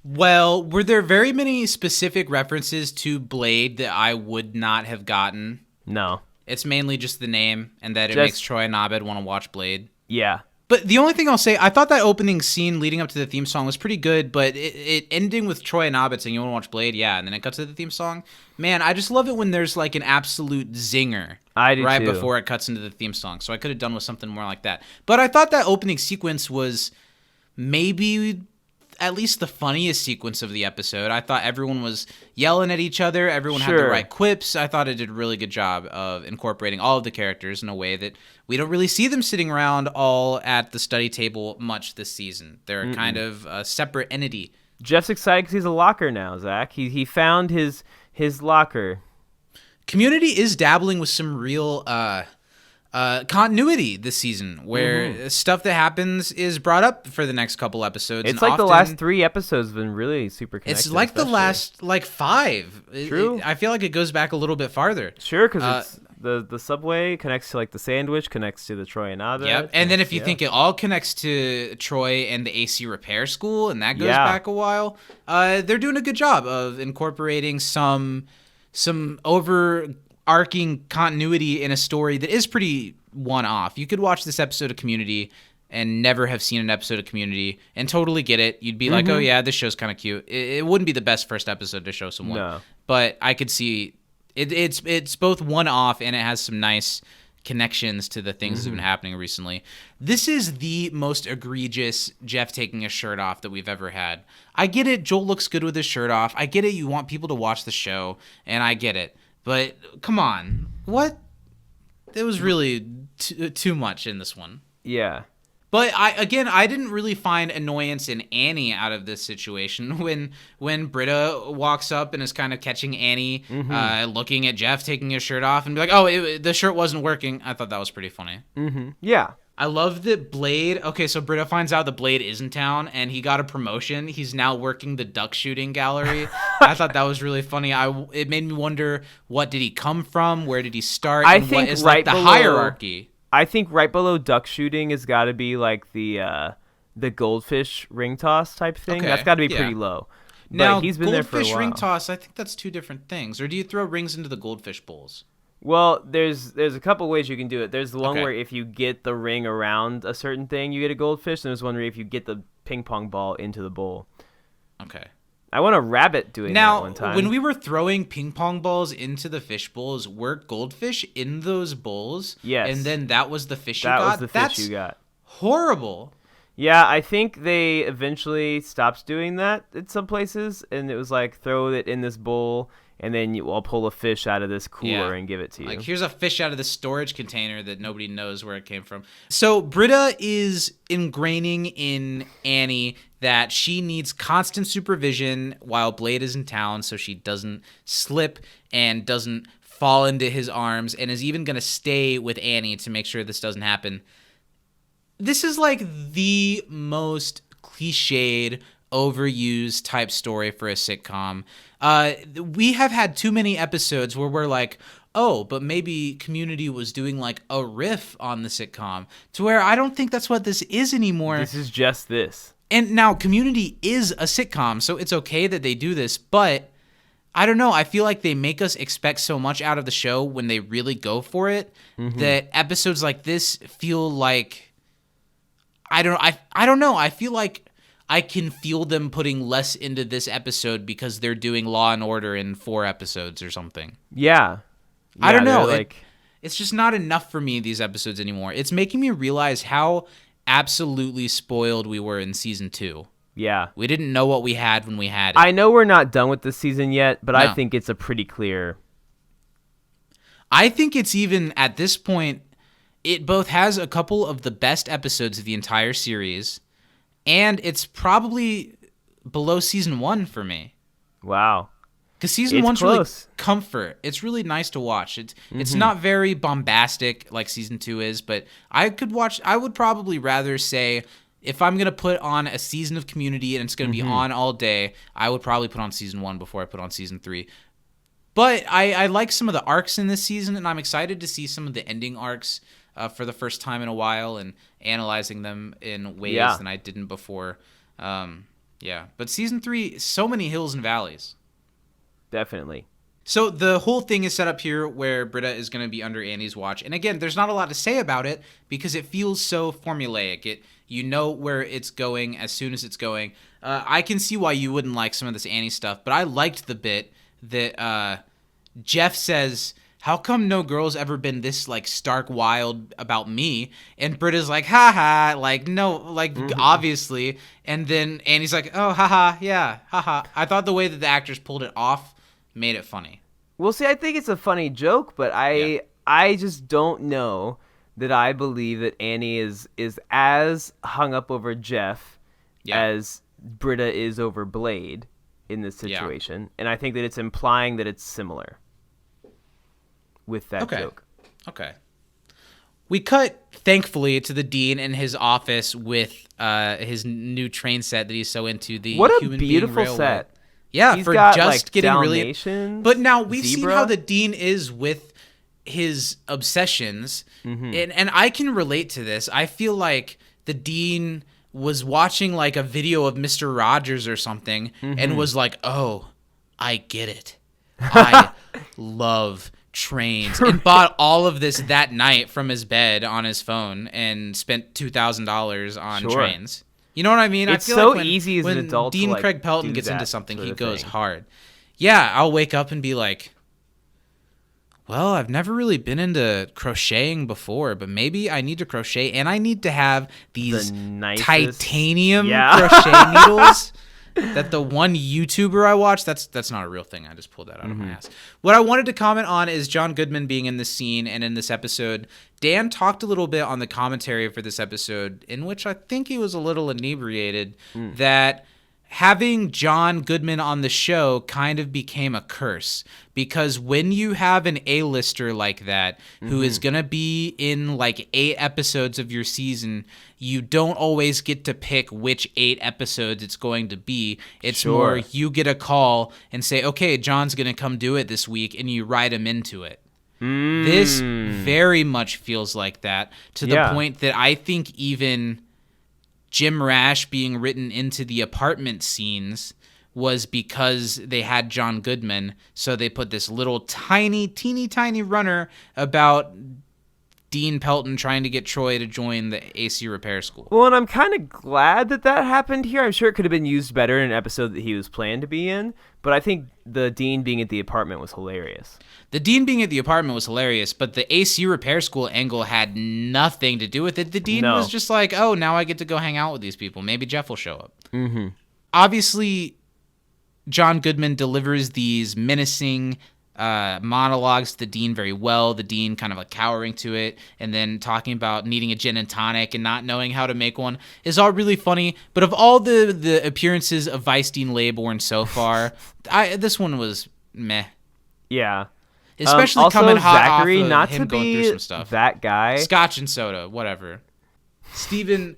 Well, were there very many specific references to Blade that I would not have gotten? No. It's mainly just the name and that it makes Troy and Abed want to watch Blade. Yeah. But the only thing I'll say, I thought that opening scene leading up to the theme song was pretty good, but it ending with Troy and Abed saying, you want to watch Blade? Yeah, and then it cuts to the theme song. Man, I just love it when there's like an absolute zinger right before it cuts into the theme song. So I could have done with something more like that. But I thought that opening sequence was maybe at least the funniest sequence of the episode. I thought everyone was yelling at each other. Everyone had the right quips. I thought it did a really good job of incorporating all of the characters in a way that we don't really see them sitting around all at the study table much this season. They're kind of a separate entity. Jeff's excited because he's a locker now, Zach. He found his locker. Community is dabbling with some real continuity this season, where stuff that happens is brought up for the next couple episodes. It's like the last 3 episodes have been really super connected. It's like the last 5. True. I feel like it goes back a little bit farther. Sure, because the subway connects to like the sandwich, connects to the Troy and Abed. Yep, and then if you think it all connects to Troy and the AC repair school, and that goes back a while, they're doing a good job of incorporating some arcing continuity in a story that is pretty one-off. You could watch this episode of Community and never have seen an episode of Community and totally get it. You'd be like, oh yeah, this show's kind of cute. It wouldn't be the best first episode to show someone. No. But I could see it's both one-off and it has some nice connections to the things that have been happening recently. This is the most egregious Jeff taking his shirt off that we've ever had. I get it. Joel looks good with his shirt off. I get it. You want people to watch the show, and I get it. But come on. What? It was really too much in this one. Yeah. But I didn't really find annoyance in Annie out of this situation. When Britta walks up and is kind of catching Annie, looking at Jeff taking his shirt off and be like, oh, the shirt wasn't working. I thought that was pretty funny. Yeah. I love that Blade. Okay, so Britta finds out that Blade is in town and he got a promotion. He's now working the duck shooting gallery. I thought that was really funny. It made me wonder, what did he come from? Where did he start? I and think what is right like the below, hierarchy? I think right below duck shooting has got to be like the goldfish ring toss type thing. Okay, That's got to be yeah. pretty low. But Now, he's been there for a goldfish while. ring toss, I think that's two different things. Or do you throw rings into the goldfish bowls? Well, there's a couple ways you can do it. There's the one Okay. where if you get the ring around a certain thing, you get a goldfish. And there's one where if you get the ping pong ball into the bowl. Okay. I want a rabbit doing that Now, one time. when we were throwing ping pong balls into the fish bowls, were goldfish in those bowls? Yes. And then that was the fish you that got? was the fish you got. Horrible. Yeah, I think they eventually stopped doing that at some places, and it was like, throw it in this bowl, and then I'll pull a fish out of this cooler and give it to you. Like, here's a fish out of the storage container that nobody knows where it came from. So Britta is ingraining in Annie that she needs constant supervision while Blade is in town so she doesn't slip and doesn't fall into his arms, and is even going to stay with Annie to make sure this doesn't happen. This is like the most cliched, overused type story for a sitcom. We have had too many episodes where we're like, oh, but maybe Community was doing like a riff on the sitcom, to where I don't think that's what this is anymore. This is just this. And now Community is a sitcom, so it's okay that they do this, but I don't know. I feel like they make us expect so much out of the show when they really go for it, that episodes like this feel like, I don't know. I feel like I can feel them putting less into this episode because they're doing Law and Order in 4 episodes or something. Yeah. I don't know. Like, It's just not enough for me, these episodes anymore. It's making me realize how absolutely spoiled we were in season 2. yeah. We didn't know what we had when we had it. I know we're not done with this season yet, but I No. think it's a pretty clear. I think it's even, at this point, it both has a couple of the best episodes of the entire series, and it's probably below season 1 for me. Wow. Because season It's 1's close. really comfort. It's really nice to watch. It's not very bombastic like season 2 is, but I would probably rather say, if I'm going to put on a season of Community and it's going to be on all day, I would probably put on season 1 before I put on season 3. But I like some of the arcs in this season, and I'm excited to see some of the ending arcs for the first time in a while and analyzing them in ways than I didn't before. But season 3, so many hills and valleys. Definitely. So the whole thing is set up here where Britta is going to be under Annie's watch. And again, there's not a lot to say about it because it feels so formulaic. You know where it's going as soon as it's going. I can see why you wouldn't like some of this Annie stuff, but I liked the bit that Jeff says, how come no girl's ever been this like stark wild about me? And Britta's like, haha, like, no, like, obviously. And then Annie's like, oh, haha, yeah, haha. I thought the way that the actors pulled it off made it funny. Well, see, I think it's a funny joke, but I just don't know that I believe that Annie is as hung up over Jeff as Britta is over Blade in this situation. And I think that it's implying that it's similar with that joke. Okay. We cut, thankfully, to the dean in his office with his new train set that he's so into. The What a Human beautiful Being Railway. set. Yeah, He's for got, just like, getting really. Dalmatians, But now we've seen zebra. how the dean is with his obsessions, and I can relate to this. I feel like the dean was watching like a video of Mr. Rogers or something and was like, "Oh, I get it. I love trains and bought all of this that night from his bed on his phone and spent $2,000 on trains. You know what I mean? It's I feel so like when, easy as an when adult Dean to, like, Craig Pelton do gets into that something, sort he of goes thing. hard. Yeah, I'll wake up and be like, well, I've never really been into crocheting before, but maybe I need to crochet, and I need to have these titanium crochet needles that the one YouTuber I watched, that's not a real thing. I just pulled that out of my ass. What I wanted to comment on is John Goodman being in this scene and in this episode. Dan talked a little bit on the commentary for this episode, in which I think he was a little inebriated, that having John Goodman on the show kind of became a curse, because when you have an A-lister like that who is going to be in like 8 episodes of your season, you don't always get to pick which 8 episodes it's going to be. It's more you get a call and say, okay, John's going to come do it this week, and you write him into it. This very much feels like that, to the point that I think even Jim Rash being written into the apartment scenes was because they had John Goodman, so they put this little teeny tiny runner about Dean Pelton trying to get Troy to join the AC repair school. Well, and I'm kind of glad that happened here. I'm sure it could have been used better in an episode that he was planned to be in, but I think the Dean being at the apartment was hilarious. The Dean being at the apartment was hilarious, but the AC repair school angle had nothing to do with it. The Dean was just like, oh, now I get to go hang out with these people. Maybe Jeff will show up. Obviously, John Goodman delivers these menacing monologues to the Dean very well. The Dean kind of like cowering to it, and then talking about needing a gin and tonic and not knowing how to make one is all really funny. But of all the appearances of Vice Dean Laybourne so far, this one was meh. Yeah. Especially also, coming hot Zachary, off of not him to going be through some stuff. That guy. Scotch and soda, whatever. Steven,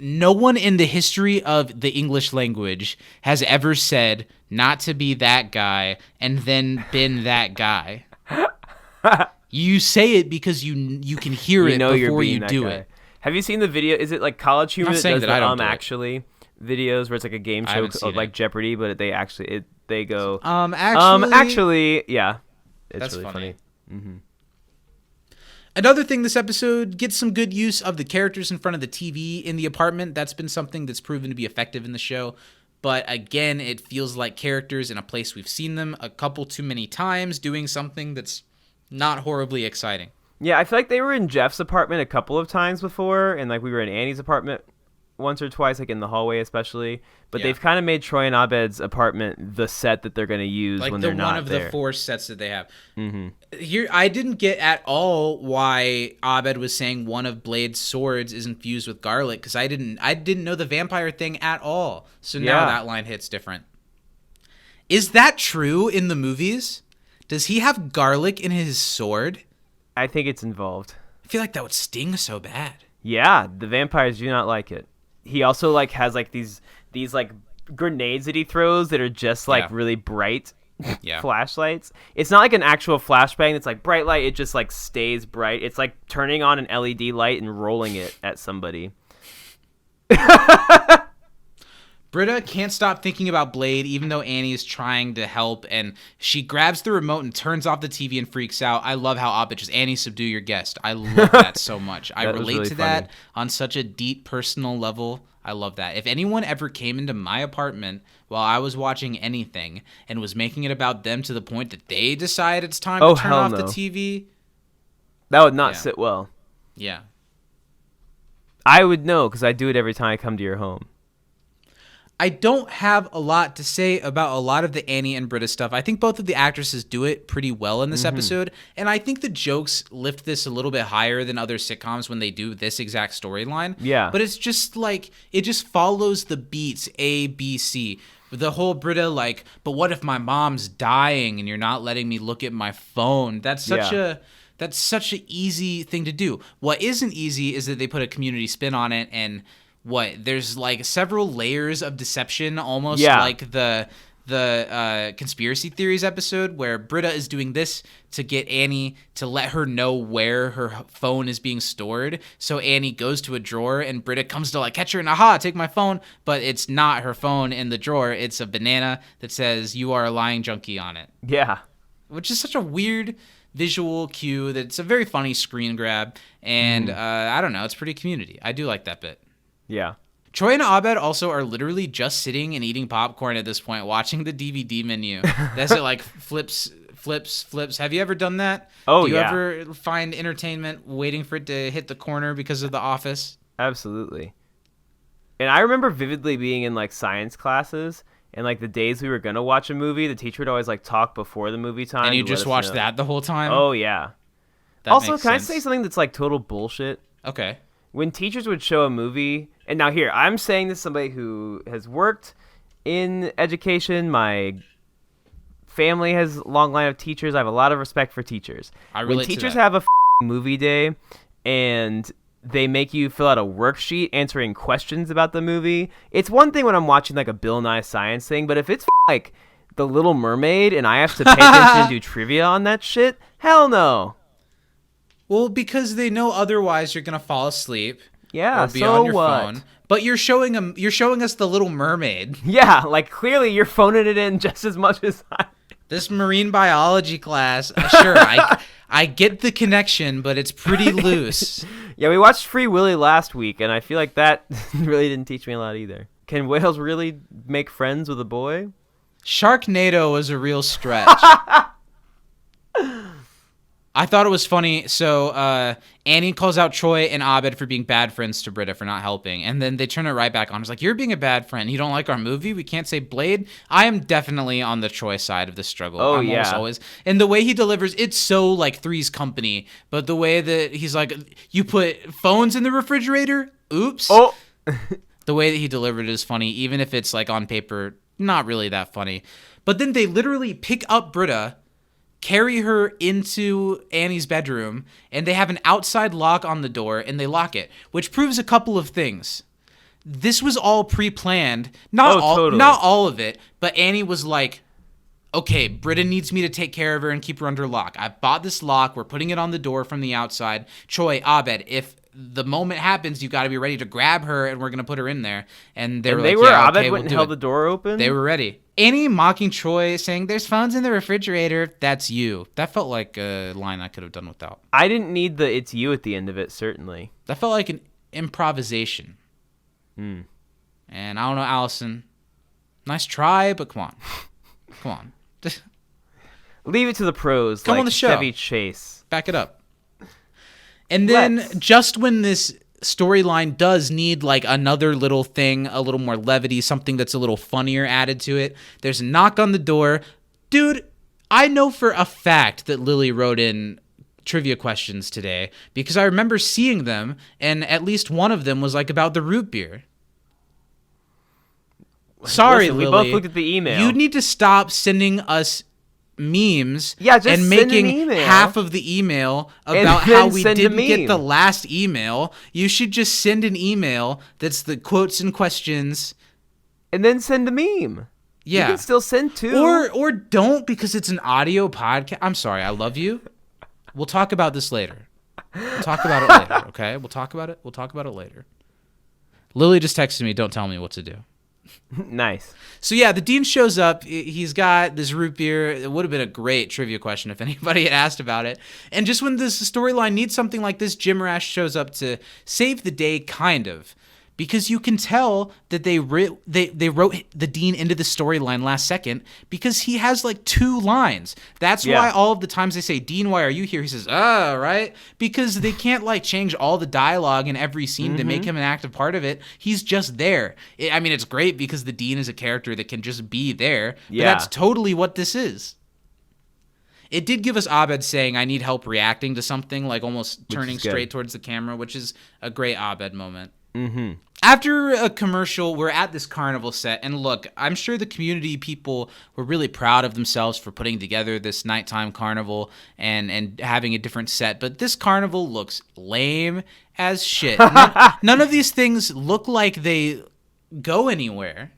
no one in the history of the English language has ever said not to be that guy and then been that guy. You say it because you can hear it before you do it. Have you seen the video? Is it like College Humor that does that I don't the do it. actually videos where it's like a game show like Jeopardy, but they actually they go actually yeah, it's that's really funny. Another thing, this episode gets some good use of the characters in front of the TV in the apartment. That's been something that's proven to be effective in the show. But again, it feels like characters in a place we've seen them a couple too many times doing something that's not horribly exciting. Yeah, I feel like they were in Jeff's apartment a couple of times before, and like we were in Annie's apartment once or twice, like in the hallway especially. But they've kind of made Troy and Abed's apartment the set that they're going to use when they're not there. Like one of the 4 sets that they have. Here, I didn't get at all why Abed was saying one of Blade's swords is infused with garlic, because I didn't know the vampire thing at all. So now that line hits different. Is that true in the movies? Does he have garlic in his sword? I think it's involved. I feel like that would sting so bad. Yeah, the vampires do not like it. He also like has like these like grenades that he throws that are just like really bright flashlights. It's not like an actual flashbang that's like bright light. It just like stays bright. It's like turning on an LED light and rolling it at somebody. Britta can't stop thinking about Blade, even though Annie is trying to help, and she grabs the remote and turns off the TV and freaks out. I love how Abed just, Annie, subdue your guest. I love that so much. I relate really to that on such a deep personal level. I love that. If anyone ever came into my apartment while I was watching anything and was making it about them to the point that they decide it's time to turn off the TV, that would not sit well. Yeah. I would know, because I do it every time I come to your home. I don't have a lot to say about a lot of the Annie and Britta stuff. I think both of the actresses do it pretty well in this episode, and I think the jokes lift this a little bit higher than other sitcoms when they do this exact storyline. Yeah. But it's just like, it just follows the beats A, B, C. The whole Britta, like, but what if my mom's dying and you're not letting me look at my phone? That's such an easy thing to do. What isn't easy is that they put a community spin on it, and there's like several layers of deception, almost like the conspiracy theories episode where Britta is doing this to get Annie to let her know where her phone is being stored. So Annie goes to a drawer and Britta comes to like catch her and take my phone, but it's not her phone in the drawer. It's a banana that says "You are a lying junkie" on it. Yeah. Which is such a weird visual cue that's a very funny screen grab. And I don't know, it's pretty Community. I do like that bit. Yeah. Troy and Abed also are literally just sitting and eating popcorn at this point, watching the DVD menu. That's it, like flips. Have you ever done that? Oh, Do you yeah. ever find entertainment waiting for it to hit the corner because of The Office? Absolutely. And I remember vividly being in like science classes, and like the days we were gonna watch a movie, the teacher would always like talk before the movie time. And you to let just us watch know. that the whole time? Oh yeah. That Also, makes can sense. I say something that's like total bullshit? Okay. When teachers would show a movie, and now here, I'm saying this as somebody who has worked in education. My family has a long line of teachers. I have a lot of respect for teachers. I When relate to teachers that. have a movie day and they make you fill out a worksheet answering questions about the movie, it's one thing when I'm watching like a Bill Nye Science thing, but if it's like The Little Mermaid and I have to pay attention and do trivia on that shit, hell no. Well, because they know otherwise you're gonna fall asleep. Yeah, Or be so on your what? phone. But you're showing us The Little Mermaid. Yeah, like clearly you're phoning it in just as much as I. This marine biology class, sure, I get the connection, but it's pretty loose. Yeah, we watched Free Willy last week, and I feel like that really didn't teach me a lot either. Can whales really make friends with a boy? Sharknado was a real stretch. I thought it was funny. So Annie calls out Troy and Abed for being bad friends to Britta for not helping. And then they turn it right back on. It's like, you're being a bad friend. You don't like our movie? We can't say Blade? I am definitely on the Troy side of the struggle. Oh, I'm yeah. always. And the way he delivers, it's so like Three's Company. But the way that he's like, you put phones in the refrigerator? Oops. Oh! The way that he delivered it is funny, even if it's like on paper, not really that funny. But then they literally pick up Britta, carry her into Annie's bedroom, and they have an outside lock on the door, and they lock it, which proves a couple of things. This was all pre-planned. Not all of it, but Annie was like, okay, Britta needs me to take care of her and keep her under lock. I bought this lock. We're putting it on the door from the outside. Troy, Abed, if the moment happens, you got to be ready to grab her, and we're going to put her in there. And they were like, yeah, Abed okay, went and held the door open? They were ready. Annie mocking Troy, saying, there's phones in the refrigerator. That's you. That felt like a line I could have done without. I didn't need the it's you at the end of it, certainly. That felt like an improvisation. And I don't know, Allison. Nice try, but come on. Come on. Leave it to the pros, Come like on the show. Chevy Chase. Back it up. And then Let's. just when this storyline does need like another little thing, a little more levity, something that's a little funnier added to it, there's a knock on the door. Dude, I know for a fact that Lily wrote in trivia questions today because I remember seeing them, and at least one of them was like about the root beer. Sorry, Listen, Lily. we both looked at the email. You need to stop sending us memes Yeah, just and send making an email. half of the email And about then how we send a didn't get meme. the last email. You should just send an email that's the quotes and questions. And then send a meme. Yeah. You can still send two. Or don't, because it's an audio podcast. I'm sorry, I love you. We'll talk about this later. We'll talk about it later, okay? We'll talk about it later. Lily just texted me, don't tell me what to do. Nice. So yeah, the dean shows up. He's got this root beer. It would have been a great trivia question if anybody had asked about it. And just when this storyline needs something like this, Jim Rash shows up to save the day, kind of. Because you can tell that they wrote the dean into the storyline last second because he has like 2 lines. That's why all of the times they say, Dean, why are you here? He says, right? Because they can't like change all the dialogue in every scene to make him an active part of it. He's just there. I mean, it's great because the dean is a character that can just be there. But that's totally what this is. It did give us Abed saying, I need help reacting to something, like almost turning straight towards the camera, which is a great Abed moment. Mm-hmm. After a commercial, we're at this carnival set, and look, I'm sure the Community people were really proud of themselves for putting together this nighttime carnival and having a different set, but this carnival looks lame as shit. None of these things look like they go anywhere.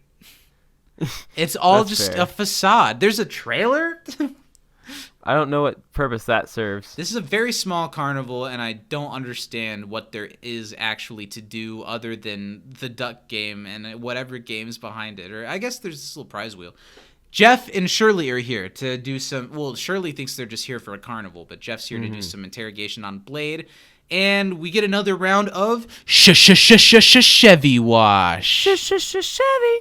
It's all just fair. a facade. There's a trailer? I don't know what purpose that serves. This is a very small carnival, and I don't understand what there is actually to do other than the duck game and whatever game's behind it. Or I guess there's this little prize wheel. Jeff and Shirley are here to do some. Well, Shirley thinks they're just here for a carnival, but Jeff's here to do some interrogation on Blade. And we get another round of Chevy wash. Chevy.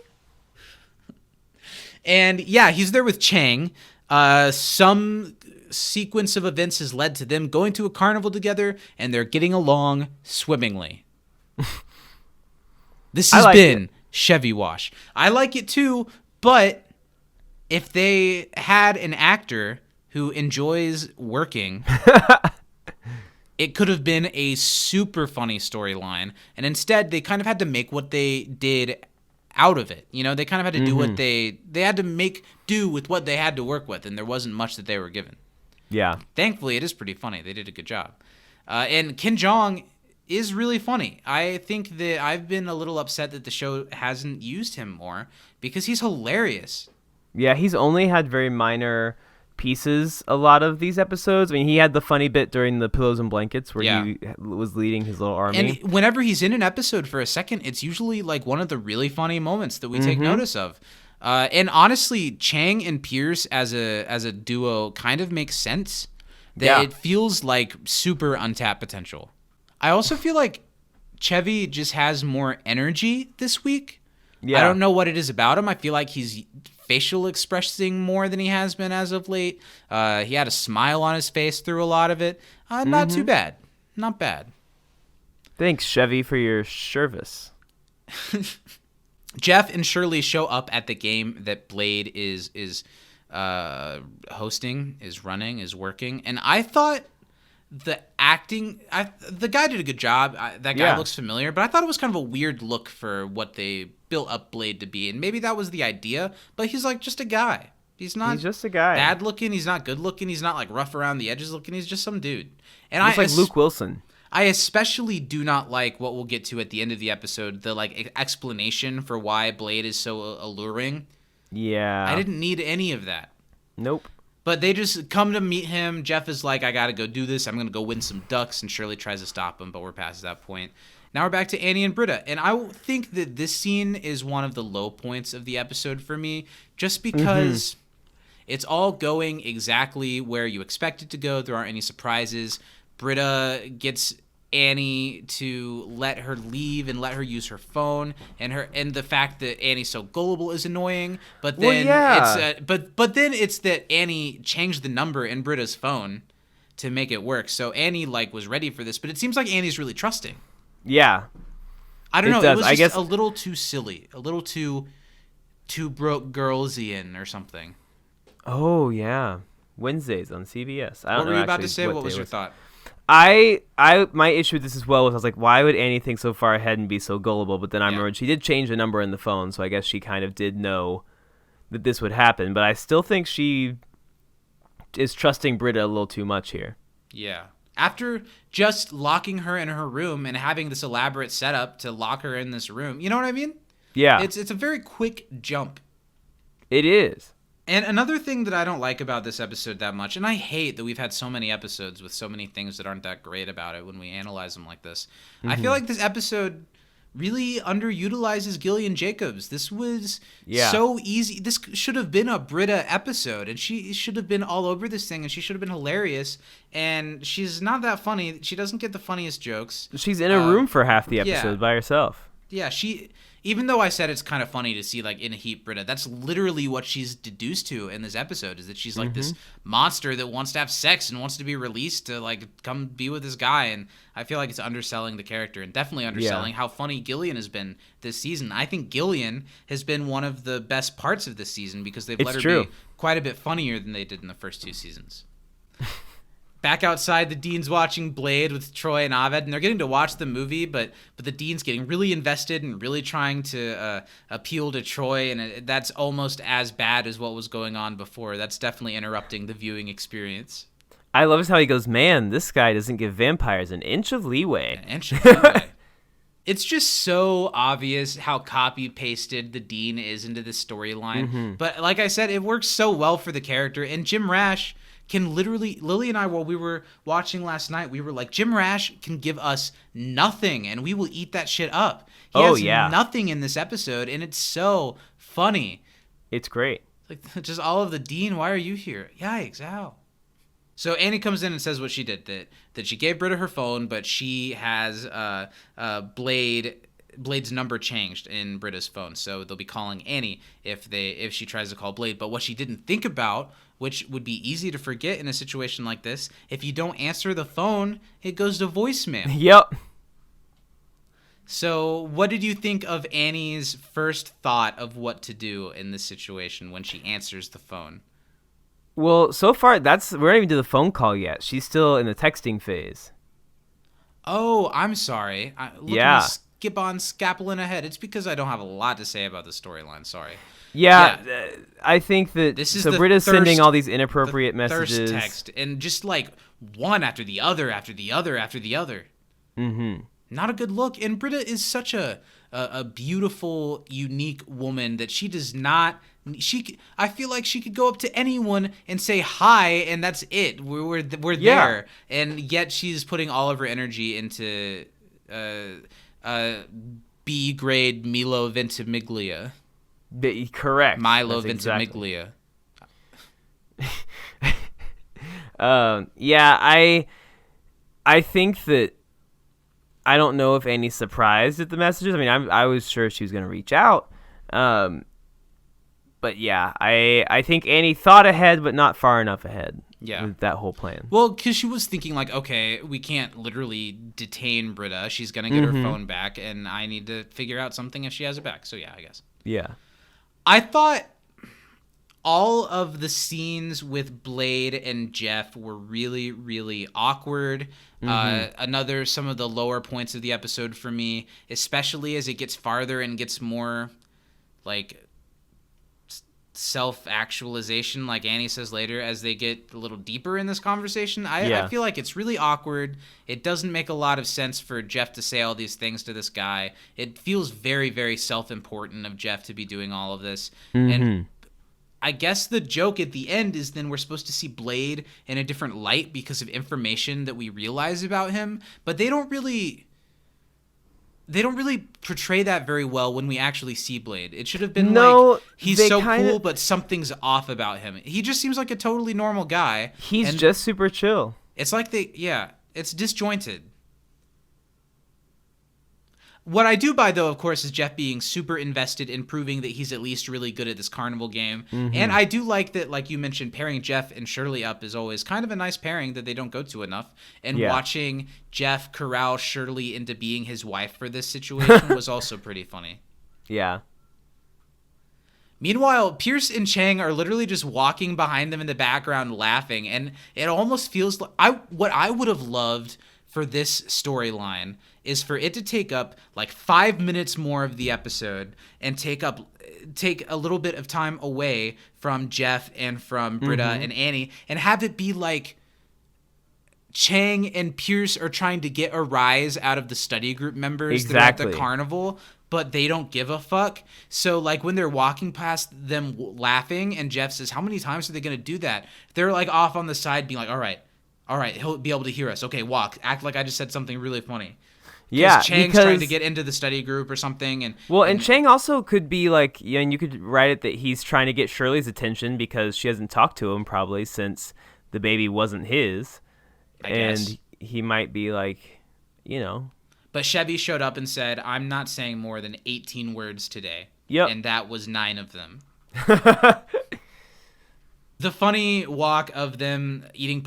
And yeah, he's there with Chang. Some sequence of events has led to them going to a carnival together, and they're getting along swimmingly. This has been Chevy wash. I like it too, but if they had an actor who enjoys working, it could have been a super funny storyline. And instead, they kind of had to make what they did out of it. You know, they kind of had to do what they had to make do with what they had to work with. And there wasn't much that they were given. Yeah. Thankfully, it is pretty funny. They did a good job. And Ken Jeong is really funny. I think that I've been a little upset that the show hasn't used him more because he's hilarious. Yeah, he's only had very minor pieces a lot of these episodes. I mean, he had the funny bit during the Pillows and Blankets where he was leading his little army. And whenever he's in an episode for a second, it's usually like one of the really funny moments that we take notice of. And honestly, Chang and Pierce as a duo kind of makes sense. It feels like super untapped potential. I also feel like Chevy just has more energy this week. Yeah. I don't know what it is about him. I feel like he's facial expressing more than he has been as of late. He had a smile on his face through a lot of it. Not too bad. Not bad. Thanks, Chevy, for your service. Jeff and Shirley show up at the game that Blade is hosting, is running, is working. And I thought the acting, the guy did a good job. That guy looks familiar, but I thought it was kind of a weird look for what they built up Blade to be. And maybe that was the idea, but he's like just a guy. He's just a guy. Bad looking. He's not good looking. He's not like rough around the edges looking. He's just some dude. And he's like Luke Wilson. I especially do not like what we'll get to at the end of the episode, the like explanation for why Blade is so alluring. Yeah. I didn't need any of that. Nope. But they just come to meet him. Jeff is like, I got to go do this. I'm going to go win some ducks. And Shirley tries to stop him, but we're past that point. Now we're back to Annie and Britta. And I think that this scene is one of the low points of the episode for me, just because it's all going exactly where you expect it to go. There aren't any surprises. Britta gets Annie to let her leave and let her use her phone, and the fact that Annie's so gullible is annoying. But then but then it's that Annie changed the number in Britta's phone to make it work. So Annie like was ready for this, but it seems like Annie's really trusting. Yeah, I don't know. It was just a little too silly, a little too broke girlsian or something. Oh yeah, Wednesdays on CBS. What were you about to say? What was your thought? My issue with this as well was I was like, why would Annie think so far ahead and be so gullible? But then I remembered she did change the number in the phone, so I guess she kind of did know that this would happen. But I still think she is trusting Britta a little too much here. Yeah. After just locking her in her room and having this elaborate setup to lock her in this room, you know what I mean? Yeah. It's a very quick jump. It is. And another thing that I don't like about this episode that much, and I hate that we've had so many episodes with so many things that aren't that great about it when we analyze them like this. I feel like this episode really underutilizes Gillian Jacobs. This was so easy. This should have been a Britta episode, and she should have been all over this thing, and she should have been hilarious. And she's not that funny. She doesn't get the funniest jokes. She's in a room for half the episode by herself. Yeah, even though I said it's kind of funny to see like in a heat Britta, that's literally what she's deduced to in this episode, is that she's like this monster that wants to have sex and wants to be released to like come be with this guy. And I feel like it's underselling the character and definitely underselling how funny Gillian has been this season. I think Gillian has been one of the best parts of this season because they've let her be quite a bit funnier than they did in the first two seasons. Back outside, the Dean's watching Blade with Troy and Ovid, and they're getting to watch the movie, but the Dean's getting really invested and really trying to appeal to Troy, and that's almost as bad as what was going on before. That's definitely interrupting the viewing experience. I love how he goes, man, this guy doesn't give vampires an inch of leeway. An inch of leeway. It's just so obvious how copy-pasted the Dean is into this storyline. But like I said, it works so well for the character, and Jim Rash can literally, Lily and I, while we were watching last night, we were like, Jim Rash can give us nothing and we will eat that shit up. He has nothing in this episode, and it's so funny. It's great. Like, just all of the Dean, why are you here? Yikes, ow. So Annie comes in and says what she did, that she gave Britta her phone, but she has Blade's number changed in Britta's phone, so they'll be calling Annie if she tries to call Blade. But what she didn't think about, which would be easy to forget in a situation like this, if you don't answer the phone, it goes to voicemail. Yep. So what did you think of Annie's first thought of what to do in this situation when she answers the phone? Well, so far, we're not even to the phone call yet. She's still in the texting phase. Oh, I'm sorry. Yeah. Skip on scappling ahead. It's because I don't have a lot to say about the storyline. Sorry. Yeah. I think that this is Britta's sending all these inappropriate messages. Thirst text, and just like one after the other, after the other, after the other. Mm-hmm. Not a good look. And Britta is such a beautiful, unique woman that she does not. I feel like she could go up to anyone and say hi, and that's it. We're there, and yet she's putting all of her energy into B grade Milo Ventimiglia. Correct. Milo That's Ventimiglia. Yeah, I think that I don't know if Annie's surprised at the messages. I mean, I was sure she was going to reach out. But yeah, I think Annie thought ahead, but not far enough ahead. Yeah. With that whole plan. Well, because she was thinking like, okay, we can't literally detain Britta. She's going to get her phone back, and I need to figure out something if she has it back. So yeah, I guess. Yeah. I thought all of the scenes with Blade and Jeff were really, really awkward. Some of the lower points of the episode for me, especially as it gets farther and gets more like self-actualization, like Annie says later, as they get a little deeper in this conversation. I feel like it's really awkward. It doesn't make a lot of sense for Jeff to say all these things to this guy. It feels very, very self-important of Jeff to be doing all of this. And I guess the joke at the end is then we're supposed to see Blade in a different light because of information that we realize about him, but they don't really portray that very well when we actually see Blade. It should have been he's so cool, but something's off about him. He just seems like a totally normal guy. He's just super chill. It's like it's disjointed. What I do buy, though, of course, is Jeff being super invested in proving that he's at least really good at this carnival game. And I do like that, like you mentioned, pairing Jeff and Shirley up is always kind of a nice pairing that they don't go to enough. And watching Jeff corral Shirley into being his wife for this situation was also pretty funny. Yeah. Meanwhile, Pierce and Chang are literally just walking behind them in the background laughing. And it almost feels like what I would have loved for this storyline is for it to take up like 5 minutes more of the episode and take a little bit of time away from Jeff and from Britta and Annie, and have it be like Chang and Pierce are trying to get a rise out of the study group members throughout the carnival, but they don't give a fuck. So like when they're walking past them laughing and Jeff says, how many times are they going to do that? They're like off on the side being like, all right, he'll be able to hear us. Okay, walk. Act like I just said something really funny. Yeah, Chang's trying to get into the study group or something. And Chang also could be like, and you could write it that he's trying to get Shirley's attention because she hasn't talked to him probably since the baby wasn't his. I guess. And he might be like, But Chevy showed up and said, I'm not saying more than 18 words today. Yep. And that was 9 of them. The funny walk of them eating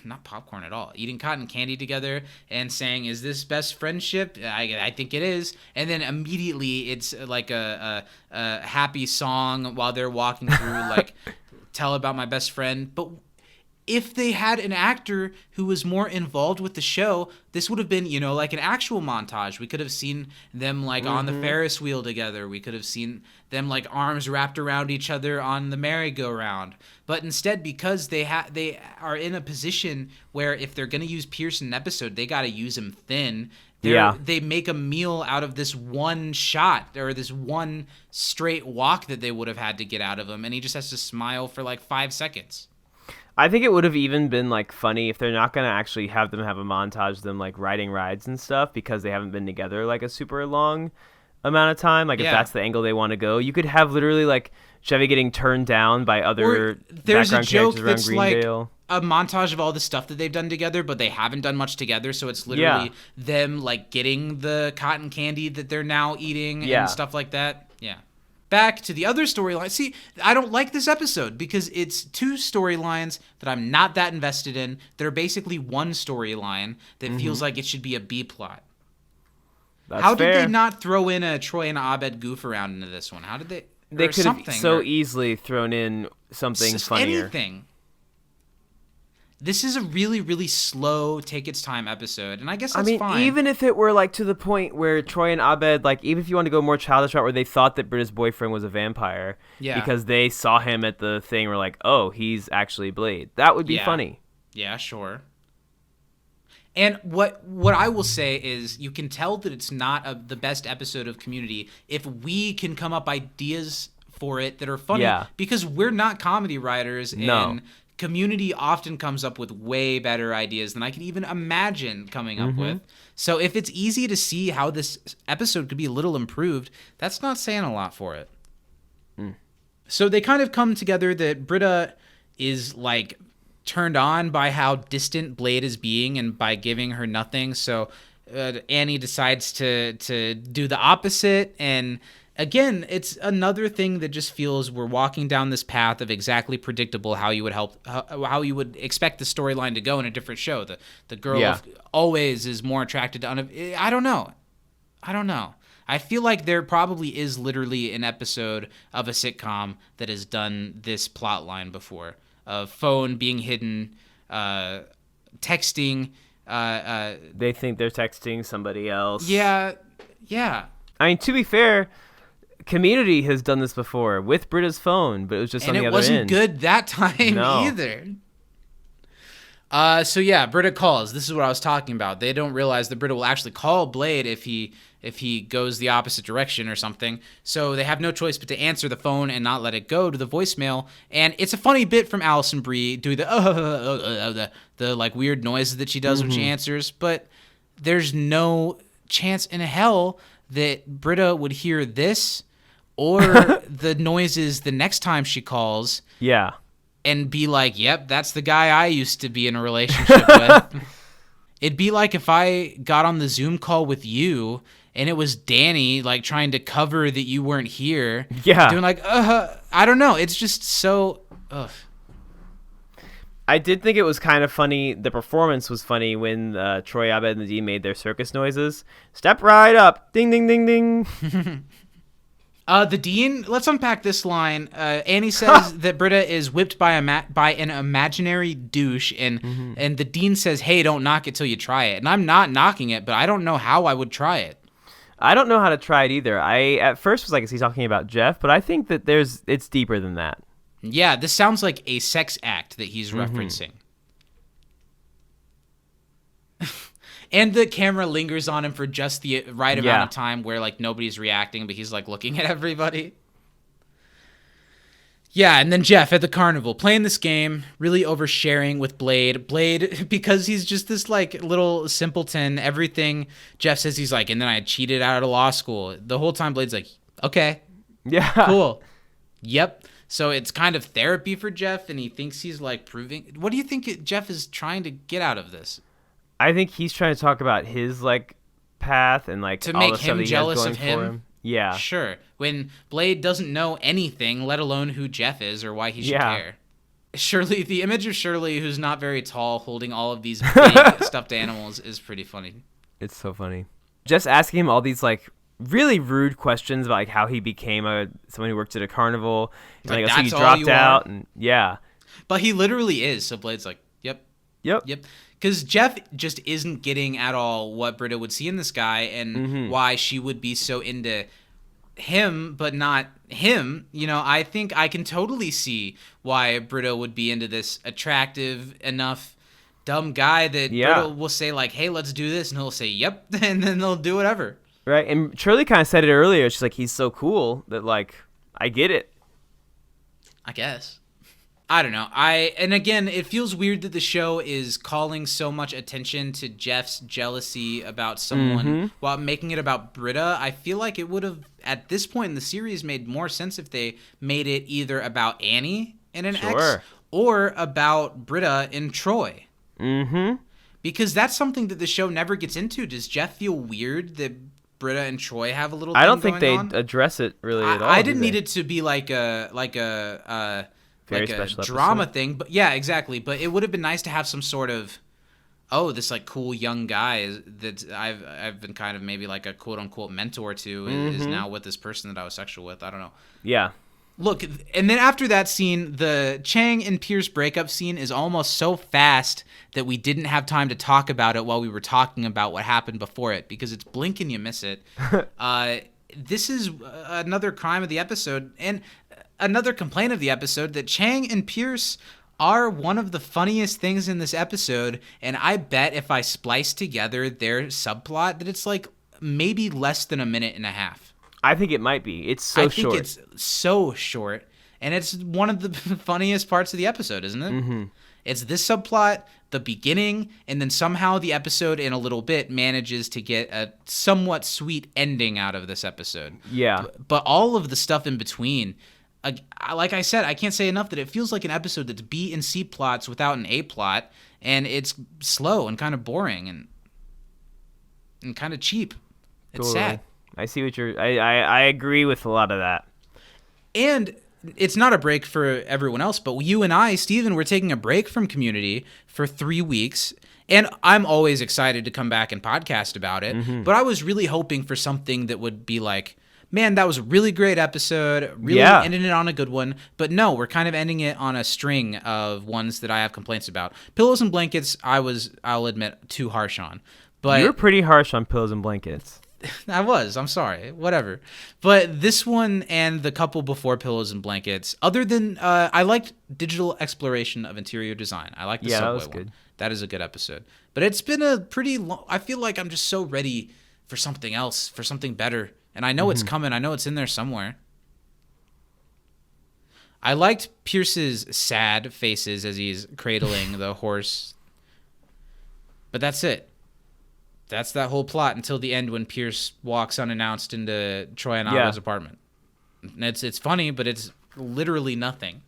not popcorn at all, eating cotton candy together and saying, is this best friendship? I think it is. And then immediately it's like a happy song while they're walking through, like, tell about my best friend. But if they had an actor who was more involved with the show, this would have been, like an actual montage. We could have seen them like on the Ferris wheel together. We could have seen them like arms wrapped around each other on the merry-go-round. But instead, because they are in a position where if they're going to use Pierce in an episode, they got to use him thin. They make a meal out of this one shot or this one straight walk that they would have had to get out of him. And he just has to smile for like 5 seconds. I think it would have even been like funny if they're not going to actually have them have a montage of them like riding rides and stuff because they haven't been together like a super long amount of time. Like if Yeah. that's the angle they want to go, you could have literally like Chevy getting turned down by other Or there's a background joke characters around that's Greendale. like a montage of all the stuff that they've done together, but they haven't done much together. So it's literally them like getting the cotton candy that they're now eating and stuff like that. Yeah. Back to the other storyline. See, I don't like this episode because it's two storylines that I'm not that invested in. They're basically one storyline that feels like it should be a B plot. How did they not throw in a Troy and Abed goof around into this one? How did they? They could have so easily thrown in something funnier. Anything. This is a really, really slow, take its time episode, and I guess that's fine. Even if it were like to the point where Troy and Abed, like even if you want to go more childish route, where they thought that Britta's boyfriend was a vampire, because they saw him at the thing, were like, oh, he's actually Blade. That would be funny. Yeah, sure. And what I will say is, you can tell that it's not the best episode of Community if we can come up ideas for it that are funny, because we're not comedy writers, and Community often comes up with way better ideas than I could even imagine coming up with. So if it's easy to see how this episode could be a little improved, that's not saying a lot for it. So they kind of come together that Britta is like turned on by how distant Blade is being and by giving her nothing. So Annie decides to do the opposite, and again, it's another thing that just feels we're walking down this path of exactly predictable how you would expect the storyline to go in a different show. The girl always is more attracted to I don't know. I feel like there probably is literally an episode of a sitcom that has done this plot line before, of phone being hidden, texting. They think they're texting somebody else. Yeah. I mean, to be fair, Community has done this before with Britta's phone, but it was just on the other end. And it wasn't good that time either. So yeah, Britta calls. This is what I was talking about. They don't realize that Britta will actually call Blade if he goes the opposite direction or something. So they have no choice but to answer the phone and not let it go to the voicemail. And it's a funny bit from Alison Brie doing the like weird noises that she does when she answers. But there's no chance in hell that Britta would hear this or the noises the next time she calls. Yeah. And be like, yep, that's the guy I used to be in a relationship with. It'd be like if I got on the Zoom call with you and it was Danny, like, trying to cover that you weren't here. Yeah. Doing like, I don't know. It's just so, I did think it was kind of funny. The performance was funny when Troy, Abed, and the Dean made their circus noises. Step right up. Ding, ding, ding, ding. The Dean, let's unpack this line. Annie says that Britta is whipped by an imaginary douche, and the Dean says, hey, don't knock it till you try it. And I'm not knocking it, but I don't know how I would try it. I don't know how to try it either. I at first was like, is he talking about Jeff? But I think that it's deeper than that. Yeah, this sounds like a sex act that he's referencing. And the camera lingers on him for just the right amount of time where, like, nobody's reacting, but he's, like, looking at everybody. Yeah, and then Jeff at the carnival, playing this game, really oversharing with Blade. Blade, because he's just this, like, little simpleton, everything Jeff says, he's like, and then I cheated out of law school. The whole time Blade's like, okay. Yeah. Cool. Yep. So it's kind of therapy for Jeff, and he thinks he's, like, proving... What do you think Jeff is trying to get out of this? I think he's trying to talk about his, like, path and, like, to all make the stuff him that he jealous has going of him. for him. Yeah. Sure. When Blade doesn't know anything, let alone who Jeff is or why he should care. Shirley, the image of Shirley, who's not very tall, holding all of these big stuffed animals is pretty funny. It's so funny. Just asking him all these, like, really rude questions about, like, how he became someone who worked at a carnival. Like, so that's he dropped all you out. are? And yeah. But he literally is. So Blade's like, yep. Because Jeff just isn't getting at all what Britta would see in this guy and why she would be so into him, but not him. You know, I think I can totally see why Britta would be into this attractive enough dumb guy that Britta will say, like, hey, let's do this. And he'll say, yep. And then they'll do whatever. Right. And Shirley kind of said it earlier. She's like, he's so cool that, like, I get it. I guess. I don't know. And again, it feels weird that the show is calling so much attention to Jeff's jealousy about someone while making it about Britta. I feel like it would have, at this point in the series, made more sense if they made it either about Annie and an ex or about Britta and Troy. Because that's something that the show never gets into. Does Jeff feel weird that Britta and Troy have a little thing I don't think they on? address it really at all. I didn't need it to be like a Very like a special drama episode. thing, but yeah, exactly. But it would have been nice to have some sort of, this like cool young guy that I've been kind of maybe like a quote unquote mentor to is now with this person that I was sexual with. I don't know. Yeah. Look, and then after that scene, the Chang and Pierce breakup scene is almost so fast that we didn't have time to talk about it while we were talking about what happened before it, because it's blink and you miss it. This is another crime of the episode, and another complaint of the episode, that Chang and Pierce are one of the funniest things in this episode, and I bet if I splice together their subplot that it's like maybe less than a minute and a half. I think it might be. It's so short. I think it's so short, and it's one of the funniest parts of the episode, isn't it? It's this subplot, the beginning, and then somehow the episode in a little bit manages to get a somewhat sweet ending out of this episode. Yeah. But all of the stuff in between, like I said, I can't say enough that it feels like an episode that's B and C plots without an A plot, and it's slow and kind of boring and kind of cheap. It's sad. I see what you're... I agree with a lot of that. And it's not a break for everyone else, but you and I, Steven, we're taking a break from Community for 3 weeks, and I'm always excited to come back and podcast about it, but I was really hoping for something that would be like, man, that was a really great episode, really ending it on a good one, but no, we're kind of ending it on a string of ones that I have complaints about. Pillows and Blankets, I'll admit, too harsh on. But you're pretty harsh on Pillows and Blankets. I'm sorry, whatever. But this one and the couple before Pillows and Blankets, other than I liked Digital Exploration of Interior Design. I like the Subway that was one. good. That is a good episode. But it's been a pretty long, I feel like I'm just so ready for something else, for something better. And I know it's coming. I know it's in there somewhere. I liked Pierce's sad faces as he's cradling the horse. But that's it. That's that whole plot until the end when Pierce walks unannounced into Troy and Ava's apartment. And it's funny, but it's literally nothing.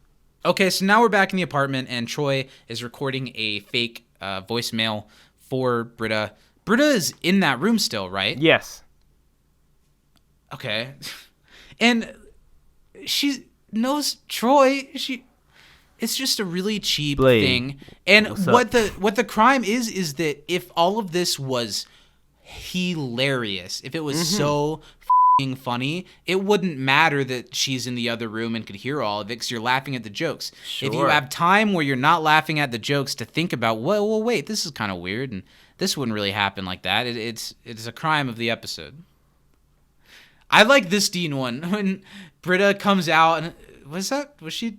Okay, so now we're back in the apartment, and Troy is recording a fake voicemail for Britta. Britta is in that room still, right? Yes. Okay. And she knows Troy. It's just a really cheap thing. And what the crime is that if all of this was hilarious, if it was so f***ing funny, it wouldn't matter that she's in the other room and could hear all of it because you're laughing at the jokes. If you have time where you're not laughing at the jokes to think about, well, wait, this is kind of weird, and this wouldn't really happen like that. It's a crime of the episode. I like this Dean one when Britta comes out and was she?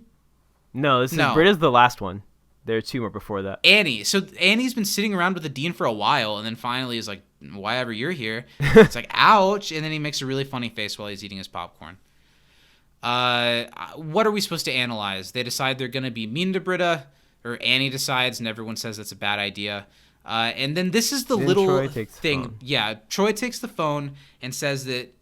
No, Britta's the last one. There are 2 more before that. Annie. So Annie's been sitting around with the Dean for a while, and then finally is like, why ever you're here? It's like, ouch. And then he makes a really funny face while he's eating his popcorn. What are we supposed to analyze? They decide they're going to be mean to Britta, or Annie decides, and everyone says that's a bad idea. And then this is the little Troy takes the thing. phone. Yeah, Troy takes the phone and says that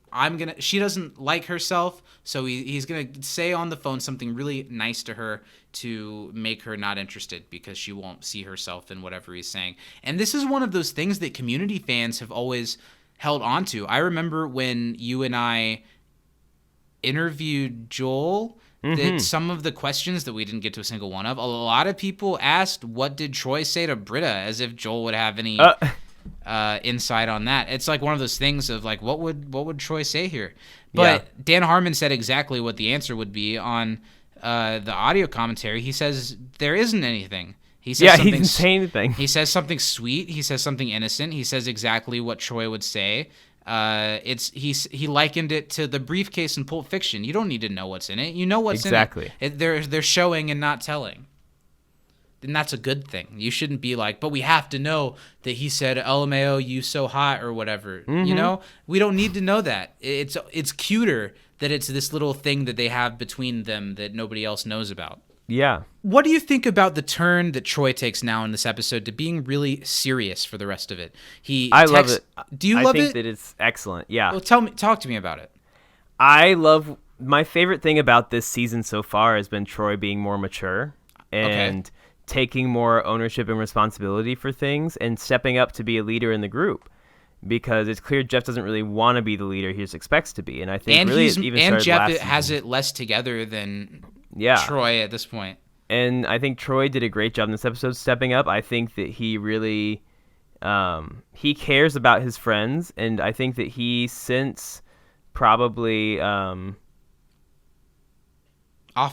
she doesn't like herself, so he's gonna say on the phone something really nice to her to make her not interested because she won't see herself in whatever he's saying. And this is one of those things that Community fans have always held on to. I remember when you and I interviewed Joel, that some of the questions that we didn't get to a single one of, a lot of people asked, what did Troy say to Britta, as if Joel would have any insight on that. It's like one of those things of like, what would Troy say here? But Dan Harmon said exactly what the answer would be on the audio commentary. He says there isn't anything. He says he didn't say anything. He says something sweet. He says something innocent. He says exactly what Troy would say. He likened it to the briefcase in Pulp Fiction. You don't need to know what's in it. You know what's in it. They're showing and not telling. And that's a good thing. You shouldn't be like, but we have to know that he said, LMAO, you so hot, or whatever. You know, we don't need to know that. It's cuter that it's this little thing that they have between them that nobody else knows about. Yeah. What do you think about the turn that Troy takes now in this episode to being really serious for the rest of it? Love it. Do you love it? I think that it's excellent. Yeah. Well, talk to me about it. My favorite thing about this season so far has been Troy being more mature and taking more ownership and responsibility for things and stepping up to be a leader in the group. Because it's clear Jeff doesn't really want to be the leader he just expects to be, and I think Jeff has it less together than Troy at this point. And I think Troy did a great job in this episode stepping up. I think that he really he cares about his friends, and I think that he since probably off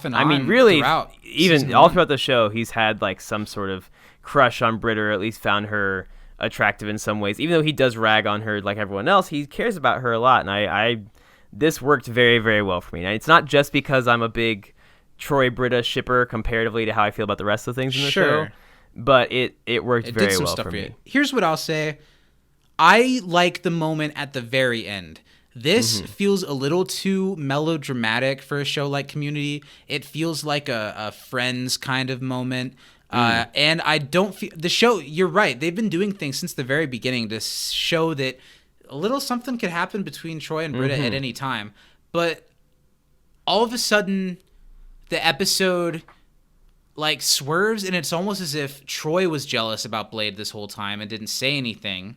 and on. I mean, really, even all one. throughout the show, he's had like some sort of crush on Britta, or at least found her attractive in some ways. Even though he does rag on her like everyone else, he cares about her a lot, and I this worked very, very well for me. And it's not just because I'm a big Troy Britta shipper comparatively to how I feel about the rest of the things in the show, but it worked very well for me. Here's what I'll say. I like the moment at the very end. This feels a little too melodramatic for a show like Community. It feels like a Friends kind of moment. And I don't feel the show. You're right. They've been doing things since the very beginning to show that a little something could happen between Troy and Britta at any time. But all of a sudden, the episode like swerves, and it's almost as if Troy was jealous about Blade this whole time and didn't say anything.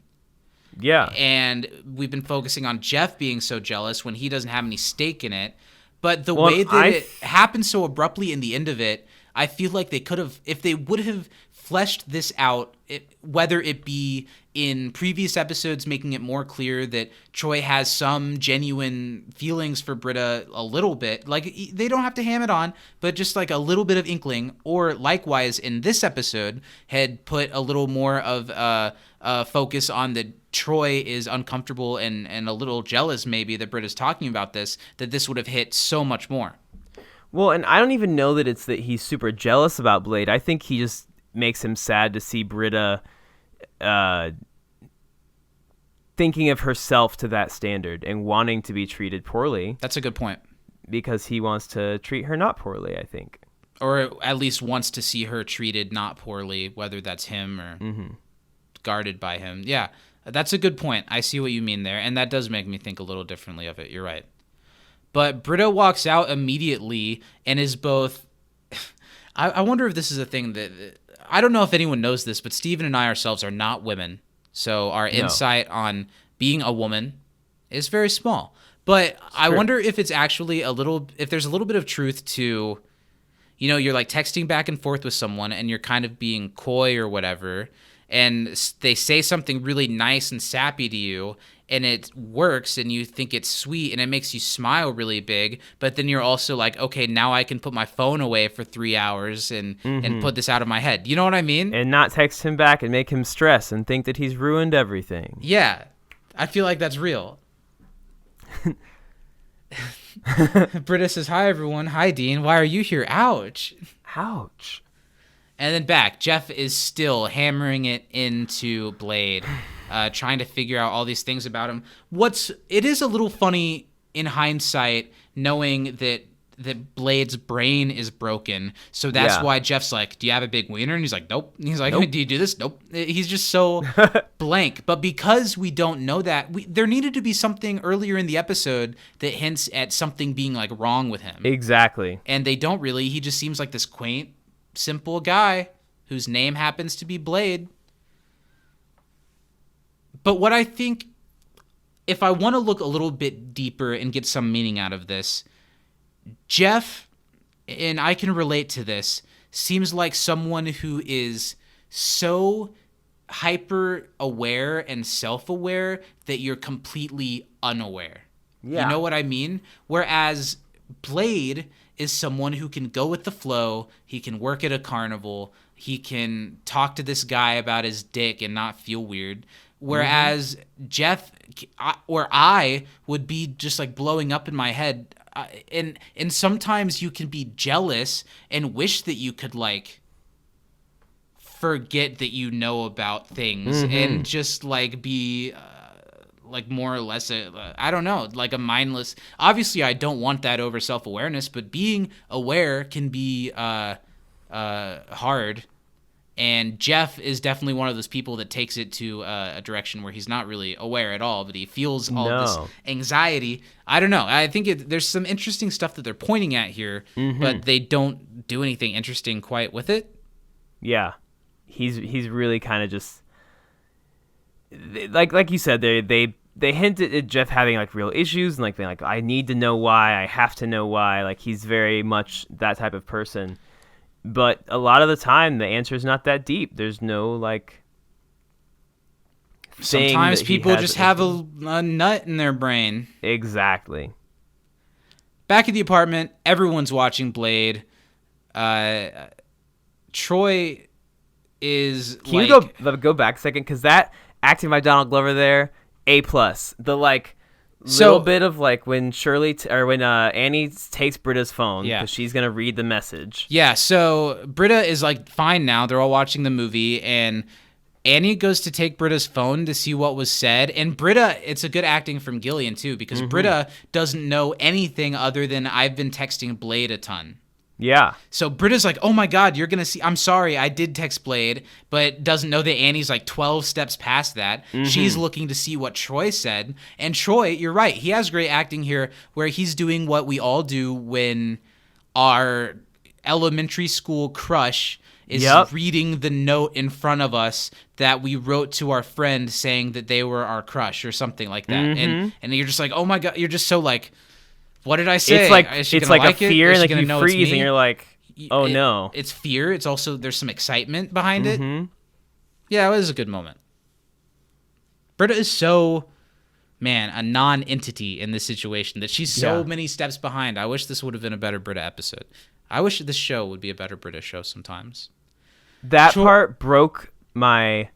Yeah. And we've been focusing on Jeff being so jealous when he doesn't have any stake in it. But the way that it happened so abruptly in the end of it, I feel like they could have, if they would have fleshed this out, whether it be in previous episodes making it more clear that Troy has some genuine feelings for Britta a little bit, like they don't have to ham it on, but just like a little bit of inkling, or likewise in this episode had put a little more of focus on that Troy is uncomfortable and a little jealous maybe that Britta's talking about this, that this would have hit so much more. Well, and I don't even know that it's that he's super jealous about Blade. I think he just makes him sad to see Britta thinking of herself to that standard and wanting to be treated poorly. That's a good point. Because he wants to treat her not poorly, I think. Or at least wants to see her treated not poorly, whether that's him or guarded by him. Yeah, that's a good point. I see what you mean there, and that does make me think a little differently of it. You're right. But Britta walks out immediately and is both... I wonder if this is a thing that... I don't know if anyone knows this, but Steven and I ourselves are not women. So our insight on being a woman is very small. But I wonder if it's actually if there's a little bit of truth to, you know, you're like texting back and forth with someone and you're kind of being coy or whatever, and they say something really nice and sappy to you, and it works and you think it's sweet and it makes you smile really big, but then you're also like, okay, now I can put my phone away for 3 hours and put this out of my head. You know what I mean? And not text him back and make him stress and think that he's ruined everything. Yeah. I feel like that's real. Britta says, hi, everyone. Hi, Dean. Why are you here? Ouch. Ouch. And then back, Jeff is still hammering it into Blade, trying to figure out all these things about him. It is a little funny in hindsight, knowing that Blade's brain is broken. So that's why Jeff's like, do you have a big wiener? And he's like, nope. And he's like, nope. Do you do this? Nope. He's just so blank. But because we don't know that, there needed to be something earlier in the episode that hints at something being like wrong with him. Exactly. And they don't really. He just seems like this quaint, simple guy whose name happens to be Blade. But what I think, if I want to look a little bit deeper and get some meaning out of this, Jeff, and I can relate to this, seems like someone who is so hyper aware and self-aware that you're completely unaware. Yeah. You know what I mean? Whereas Blade is someone who can go with the flow. He can work at a carnival. He can talk to this guy about his dick and not feel weird. Whereas Jeff or I would be just like blowing up in my head. And sometimes you can be jealous and wish that you could like forget that you know about things and just like be like more or less I don't know, like a mindless. Obviously, I don't want that over self-awareness, but being aware can be hard. And Jeff is definitely one of those people that takes it to a direction where he's not really aware at all, but he feels all this anxiety. I don't know. I think there's some interesting stuff that they're pointing at here, but they don't do anything interesting quite with it. Yeah, he's really kind of just like you said. They hinted at Jeff having like real issues and like being like, I need to know why. I have to know why. Like he's very much that type of person. But a lot of the time, the answer is not that deep. There's no, like, sometimes people just have a nut in their brain. Exactly. Back at the apartment, everyone's watching Blade. Troy is Can you go back a second? Because that acting by Donald Glover there, A+. The, like... little bit of like when when Annie takes Britta's phone because she's gonna read the message. Yeah, so Britta is like fine now. They're all watching the movie, and Annie goes to take Britta's phone to see what was said. And Britta, it's a good acting from Gillian too, because Britta doesn't know anything other than I've been texting Blade a ton. Yeah. So Britta's like, oh my God, you're going to see. I'm sorry, I did text Blade, but doesn't know that Annie's like 12 steps past that. She's looking to see what Troy said. And Troy, you're right. He has great acting here where he's doing what we all do when our elementary school crush is reading the note in front of us that we wrote to our friend saying that they were our crush or something like that. And you're just like, oh my God, you're just so like, what did I say? It's like a fear, and like you freeze, and you're like, "Oh no!" It's fear. It's also there's some excitement behind it. Yeah, it was a good moment. Britta is so, a non-entity in this situation that she's so many steps behind. I wish this would have been a better Britta episode. I wish this show would be a better Britta show sometimes. That part broke my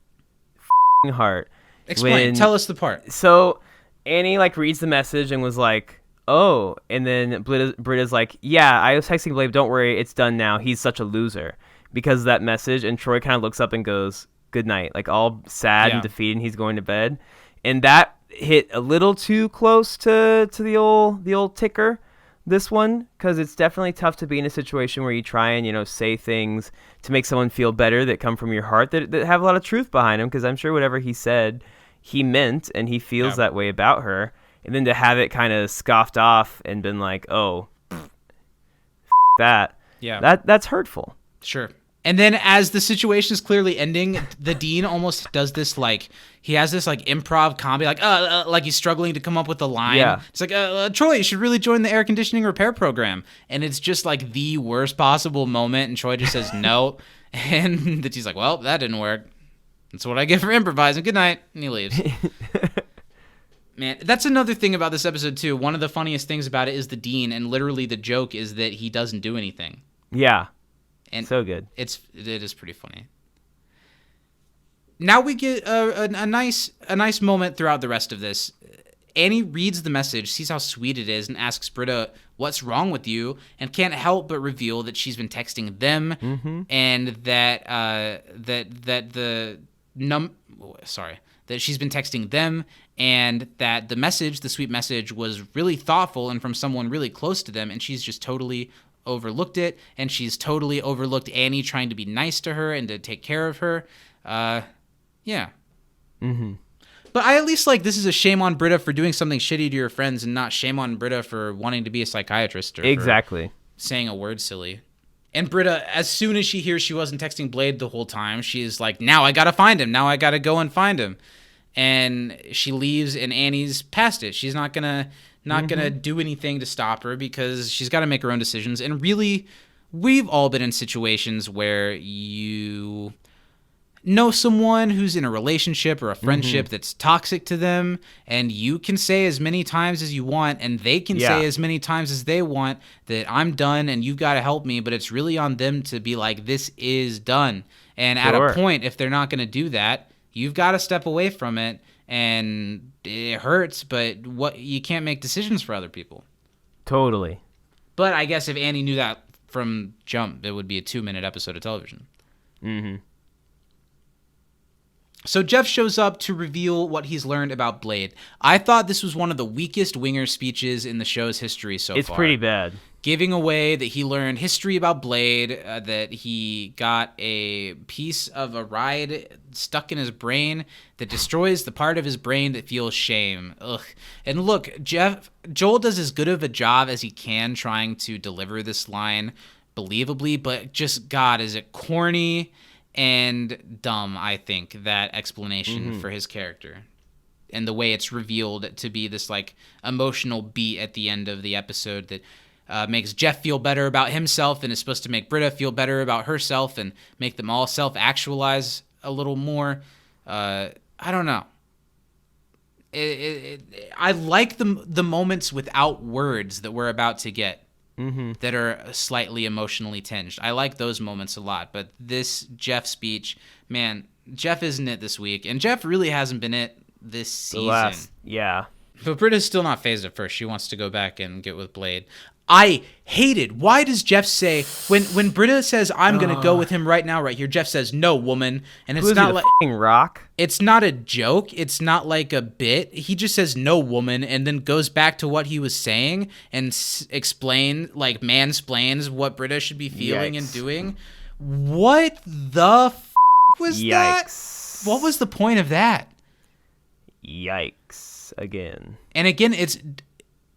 heart. Explain. Tell us the part. So Annie like reads the message and was like, oh, and then Britta's like, yeah, I was texting Blade, don't worry, it's done now. He's such a loser because of that message. And Troy kind of looks up and goes, good night, like all sad and defeated, and he's going to bed. And that hit a little too close to the old ticker, this one, because it's definitely tough to be in a situation where you try and, say things to make someone feel better that come from your heart that have a lot of truth behind them, because I'm sure whatever he said, he meant, and he feels that way about her. And then to have it kind of scoffed off and been like, oh, that. Yeah. That's hurtful. Sure. And then as the situation is clearly ending, the dean almost does this, like, he has this, like, improv comedy, like he's struggling to come up with a line. Yeah. It's like, Troy, you should really join the air conditioning repair program. And it's just, like, the worst possible moment. And Troy just says no. And the dean's like, well, that didn't work. That's what I get for improvising. Good night. And he leaves. Man, that's another thing about this episode, too. One of the funniest things about it is the dean, and literally the joke is that he doesn't do anything. Yeah. And so good. It is pretty funny. Now we get a nice moment throughout the rest of this. Annie reads the message, sees how sweet it is, and asks Britta, what's wrong with you? And can't help but reveal that she's been texting them, and that she's been texting them, and that the sweet message, was really thoughtful and from someone really close to them, and she's just totally overlooked it, and she's totally overlooked Annie trying to be nice to her and to take care of her. Yeah. But I at least this is a shame on Britta for doing something shitty to your friends, and not shame on Britta for wanting to be a psychiatrist or exactly saying a word silly. And Britta, as soon as she hears she wasn't texting Blade the whole time, she's like, now I gotta find him. Now I gotta go and find him. And she leaves, and Annie's past it. She's not gonna do anything to stop her, because she's got to make her own decisions. And really, we've all been in situations where you know someone who's in a relationship or a friendship that's toxic to them, and you can say as many times as you want, and they can say as many times as they want that I'm done and you got to help me, but it's really on them to be like, this is done. And at a point, if they're not going to do that, you've got to step away from it, and it hurts, but you can't make decisions for other people. Totally. But I guess if Annie knew that from jump, it would be a 2-minute episode of television. So Jeff shows up to reveal what he's learned about Blade. I thought this was one of the weakest Winger speeches in the show's history so far. It's pretty bad. Giving away that he learned history about Blade, that he got a piece of a ride stuck in his brain that destroys the part of his brain that feels shame. Ugh. And look, Joel does as good of a job as he can trying to deliver this line believably, but just, God, is it corny and dumb, I think, that explanation for his character. And the way it's revealed to be this, like, emotional beat at the end of the episode that makes Jeff feel better about himself and is supposed to make Britta feel better about herself and make them all self-actualize a little more. I don't know. I like the moments without words that we're about to get. That are slightly emotionally tinged. I like those moments a lot, but this Jeff speech, man, Jeff isn't it this week, and Jeff really hasn't been it this season. Yeah. But Britta's still not phased at first. She wants to go back and get with Blade. I hate it. Why does Jeff say when Britta says I'm gonna go with him right now, right here? Jeff says no, woman, and it's not like Rock. It's not a joke. It's not like a bit. He just says no, woman, and then goes back to what he was saying and mansplains what Britta should be feeling and doing. What the was that? What was the point of that? Yikes! Again. And again,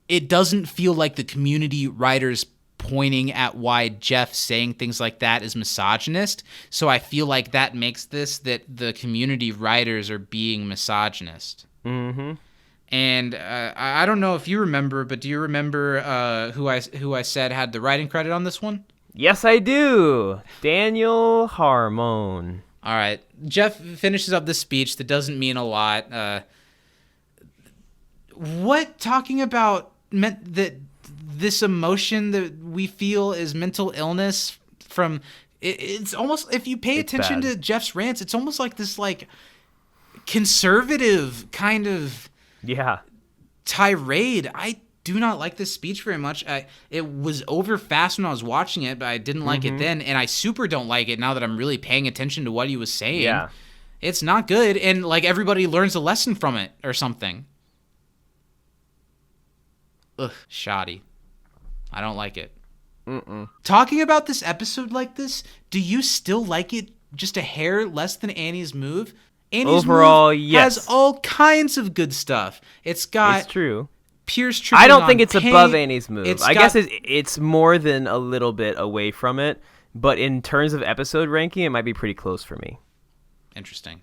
it doesn't feel like the community writers pointing at why Jeff saying things like that is misogynist. So I feel like that makes that the community writers are being misogynist. Mm-hmm. And I don't know if you remember, but do you remember who I said had the writing credit on this one? Yes, I do. Daniel Harmon. All right. Jeff finishes up the speech that doesn't mean a lot. What talking about meant that this emotion that we feel is mental illness from it's almost, if you pay attention to Jeff's rants, it's almost like this like conservative kind of tirade. I do not like this speech very much. It was over fast when I was watching it, but I didn't like it then, and I super don't like it now that I'm really paying attention to what he was saying. Yeah. It's not good, and like everybody learns a lesson from it or something. Ugh, shoddy. I don't like it. Talking about this episode like this, do you still like it just a hair less than Annie's move? Annie's overall, move yes, has all kinds of good stuff. It's true. Pierce tripping I don't on think it's paint. above Annie's move. I guess got- it's more than a little bit away from it, but in terms of episode ranking, it might be pretty close for me. Interesting.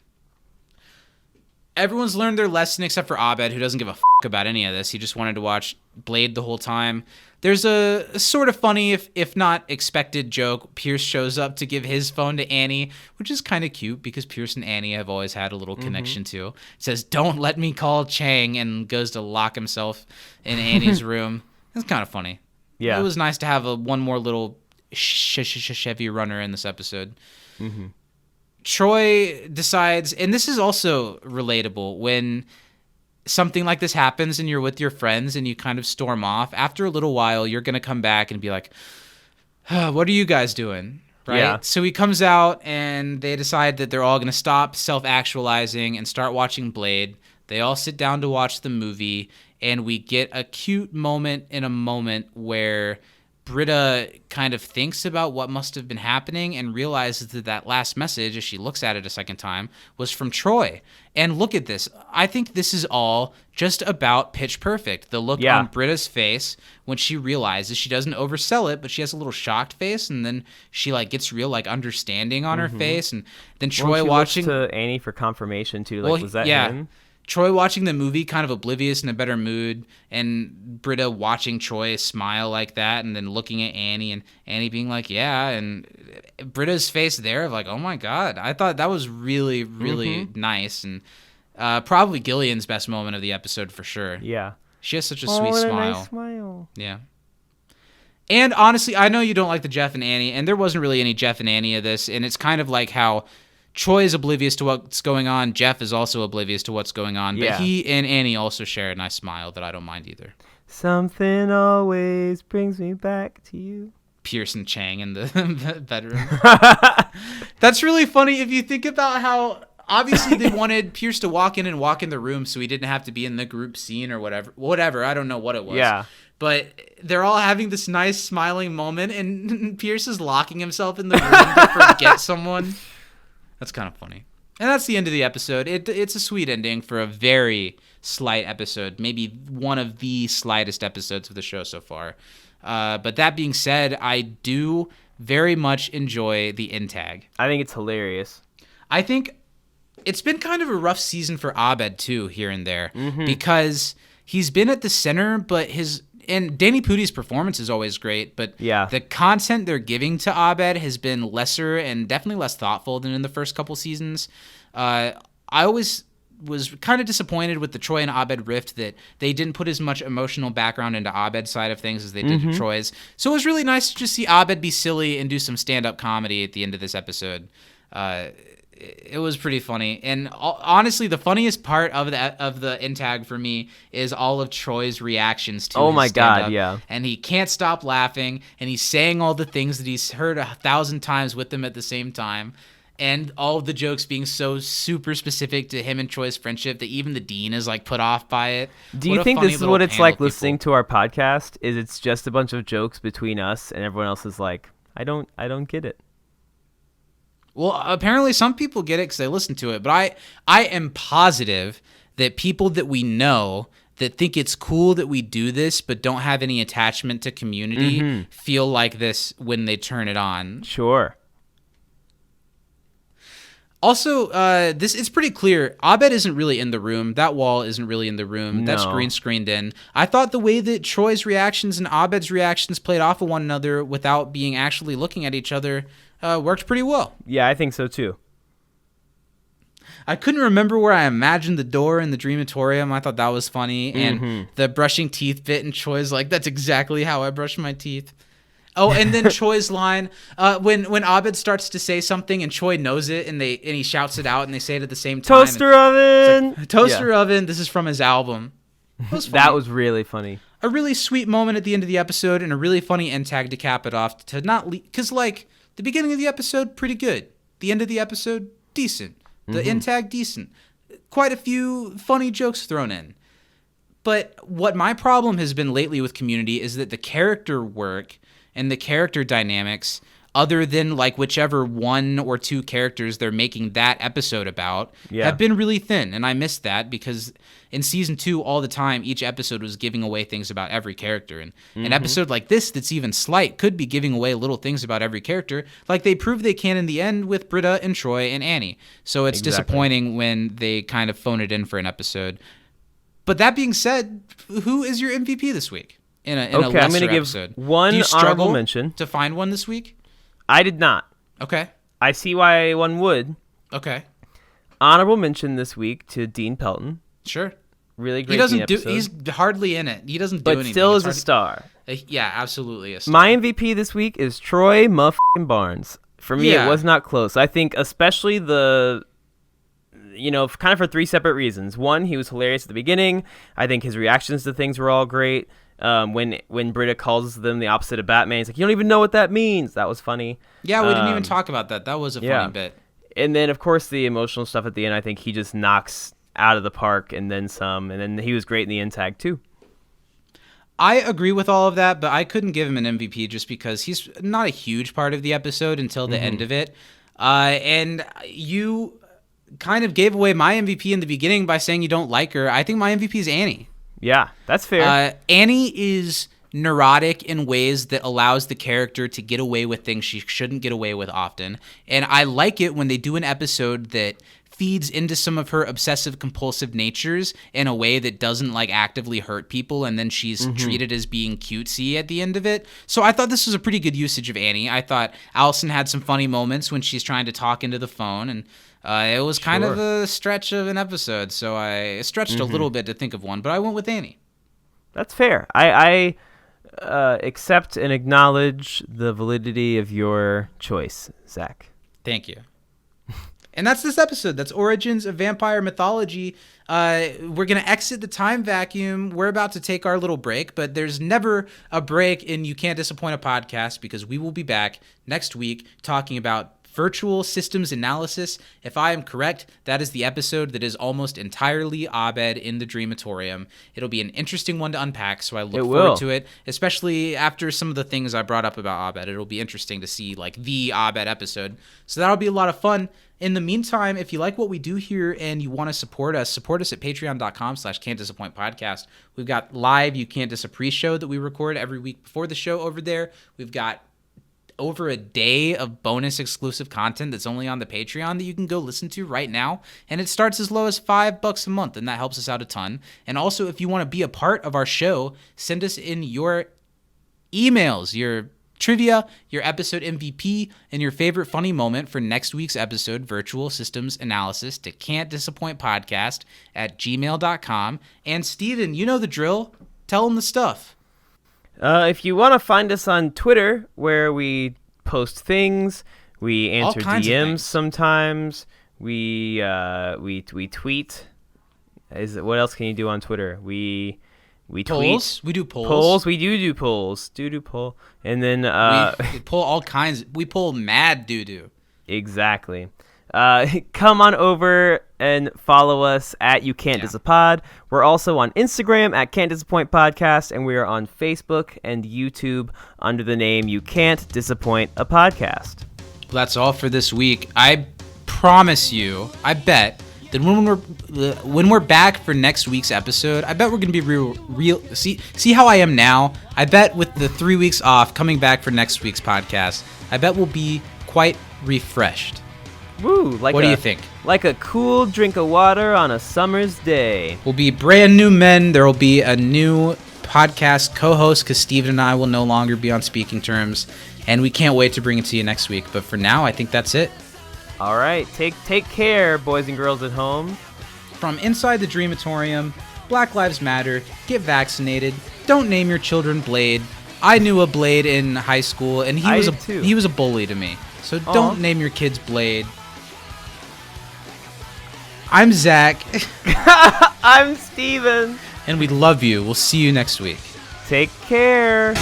Everyone's learned their lesson except for Abed, who doesn't give a about any of this. He just wanted to watch Blade the whole time. There's a sort of funny, if not expected, joke. Pierce shows up to give his phone to Annie, which is kind of cute because Pierce and Annie have always had a little connection too. It says, "Don't let me call Chang," and goes to lock himself in Annie's room. It's kind of funny. Yeah. It was nice to have one more little Chevy runner in this episode. Troy decides, and this is also relatable, when something like this happens and you're with your friends and you kind of storm off, after a little while, you're going to come back and be like, what are you guys doing? Right? Yeah. So he comes out and they decide that they're all going to stop self-actualizing and start watching Blade. They all sit down to watch the movie, and we get a cute moment in a moment where Britta kind of thinks about what must have been happening and realizes that last message, as she looks at it a second time, was from Troy. And look at this. I think this is all just about Pitch Perfect. The look on Britta's face when she realizes, she doesn't oversell it, but she has a little shocked face, and then she like gets real like understanding on her face, and then Troy watching looks to Annie for confirmation too. Like, was that him? Troy watching the movie kind of oblivious in a better mood, and Britta watching Troy smile like that, and then looking at Annie, and Annie being like, yeah, and Britta's face there of like, oh my God. I thought that was really, really nice, and probably Gillian's best moment of the episode for sure. Yeah. She has such a sweet smile. A nice smile. Yeah. And honestly, I know you don't like the Jeff and Annie, and there wasn't really any Jeff and Annie of this, and it's kind of like how Troy is oblivious to what's going on. Jeff is also oblivious to what's going on. But he and Annie also share a nice smile that I don't mind either. Something always brings me back to you. Pierce and Chang in the bedroom. That's really funny if you think about how obviously they wanted Pierce to walk in the room so he didn't have to be in the group scene or whatever. I don't know what it was. Yeah. But they're all having this nice smiling moment, and Pierce is locking himself in the room to forget someone. That's kind of funny. And that's the end of the episode. It's a sweet ending for a very slight episode, maybe one of the slightest episodes of the show so far. But that being said, I do very much enjoy the in-tag. I think it's hilarious. I think it's been kind of a rough season for Abed, too, here and there, because he's been at the center, but and Danny Pudi's performance is always great, but the content they're giving to Abed has been lesser and definitely less thoughtful than in the first couple seasons. I always was kind of disappointed with the Troy and Abed rift that they didn't put as much emotional background into Abed's side of things as they did to Troy's. So it was really nice to just see Abed be silly and do some stand-up comedy at the end of this episode. It was pretty funny, and honestly, the funniest part of the in-tag for me is all of Troy's reactions to his stand-up. God, yeah. And he can't stop laughing, and he's saying all the things that he's heard 1,000 times with them at the same time, and all of the jokes being so super specific to him and Troy's friendship that even the dean is like put off by it. Do you think this is what it's like listening to our podcast? Is it's just a bunch of jokes between us, and everyone else is like, I don't get it. Well, apparently some people get it because they listen to it, but I am positive that people that we know that think it's cool that we do this but don't have any attachment to Community feel like this when they turn it on. Sure. Also, it's pretty clear. Abed isn't really in the room. That wall isn't really in the room. That's green screened in. I thought the way that Troy's reactions and Abed's reactions played off of one another without being actually looking at each other worked pretty well. Yeah, I think so too. I couldn't remember where I imagined the door in the Dreamatorium. I thought that was funny. And the brushing teeth bit, and Troy's like, that's exactly how I brush my teeth. Oh, and then Choi's line, when Abed starts to say something and Choi knows it, and he shouts it out, and they say it at the same time. Toaster oven! Like, Toaster oven, this is from his album. That was really funny. A really sweet moment at the end of the episode, and a really funny end tag to cap it off. To not because like the beginning of the episode, pretty good. The end of the episode, decent. The end tag, decent. Quite a few funny jokes thrown in. But what my problem has been lately with Community is that the character work and the character dynamics, other than like whichever one or two characters they're making that episode about, have been really thin. And I missed that because in season 2, all the time, each episode was giving away things about every character. And an episode like this that's even slight could be giving away little things about every character, like they prove they can in the end with Britta and Troy and Annie. So it's disappointing when they kind of phone it in for an episode. But that being said, who is your MVP this week? In a lesser I'm going to give episode? one Do you honorable mention. To find one this week? I did not. Okay. I see why one would. Okay. Honorable mention this week to Dean Pelton. Sure. Really great. He doesn't do. episode. He's hardly in it. He doesn't do but anything. Still is a star. Yeah, absolutely a star. My MVP this week is Troy motherfucking Barnes. For me, it was not close. I think especially kind of for 3 separate reasons. One, he was hilarious at the beginning. I think his reactions to things were all great. When Britta calls them the opposite of Batman, he's like, you don't even know what that means. That was funny. Yeah, we didn't even talk about that. That was a funny bit. And then, of course, the emotional stuff at the end, I think he just knocks out of the park and then some. And then he was great in the end tag, too. I agree with all of that, but I couldn't give him an MVP just because he's not a huge part of the episode until the end of it. And you kind of gave away my MVP in the beginning by saying you don't like her. I think my MVP is Annie. Yeah, that's fair. Annie is neurotic in ways that allows the character to get away with things she shouldn't get away with often. And I like it when they do an episode that feeds into some of her obsessive compulsive natures in a way that doesn't like actively hurt people, and then she's treated as being cutesy at the end of it. So I thought this was a pretty good usage of Annie. I thought Allison had some funny moments when she's trying to talk into the phone, and it was kind of a stretch of an episode, so I stretched a little bit to think of one, but I went with Annie. That's fair. I accept and acknowledge the validity of your choice, Zach. Thank you. And that's this episode. That's Origins of Vampire Mythology. We're going to exit the time vacuum. We're about to take our little break, but there's never a break in You Can't Disappoint a Podcast because we will be back next week talking about Virtual Systems Analysis. If I am correct, that is the episode that is almost entirely Abed in the Dreamatorium. It'll be an interesting one to unpack, so I look forward to it, especially after some of the things I brought up about Abed. It'll be interesting to see like the Abed episode. So that'll be a lot of fun. In the meantime, if you like what we do here and you want to support us at patreon.com/can'tdisappointpodcast. We've got live You Can't Dis a Pre-show that we record every week before the show over there. We've got over a day of bonus exclusive content that's only on the Patreon that you can go listen to right now. And it starts as low as $5 a month, and that helps us out a ton. And also, if you want to be a part of our show, send us in your emails, your trivia, your episode MVP, and your favorite funny moment for next week's episode, Virtual Systems Analysis, to can'tdisappointpodcast@gmail.com. And Steven, you know the drill. Tell them the stuff. If you want to find us on Twitter, where we post things, we answer DMs sometimes, we tweet. What else can you do on Twitter? We polls. tweet. We do polls. Polls. We do polls. Do poll. And then we pull all kinds. We pull mad doo-doo. Exactly. Come on over and follow us at You Can't Disapod. We're also on Instagram at Can't Disappoint Podcast, and we are on Facebook and YouTube under the name You Can't Disappoint a Podcast. Well, that's all for this week. I promise you, I bet that when we're back for next week's episode, I bet we're gonna be real. See how I am now. I bet with the 3 weeks off, coming back for next week's podcast, I bet we'll be quite refreshed. Woo! What do you think? Like a cool drink of water on a summer's day. We'll be brand new men. There will be a new podcast co-host because Steven and I will no longer be on speaking terms, and we can't wait to bring it to you next week. But for now, I think that's it. All right, take care, boys and girls at home. From inside the Dreamatorium, Black Lives Matter. Get vaccinated. Don't name your children Blade. I knew a Blade in high school, and he was a bully to me. So don't name your kids Blade. I'm Zach. I'm Steven. And we love you. We'll see you next week. Take care.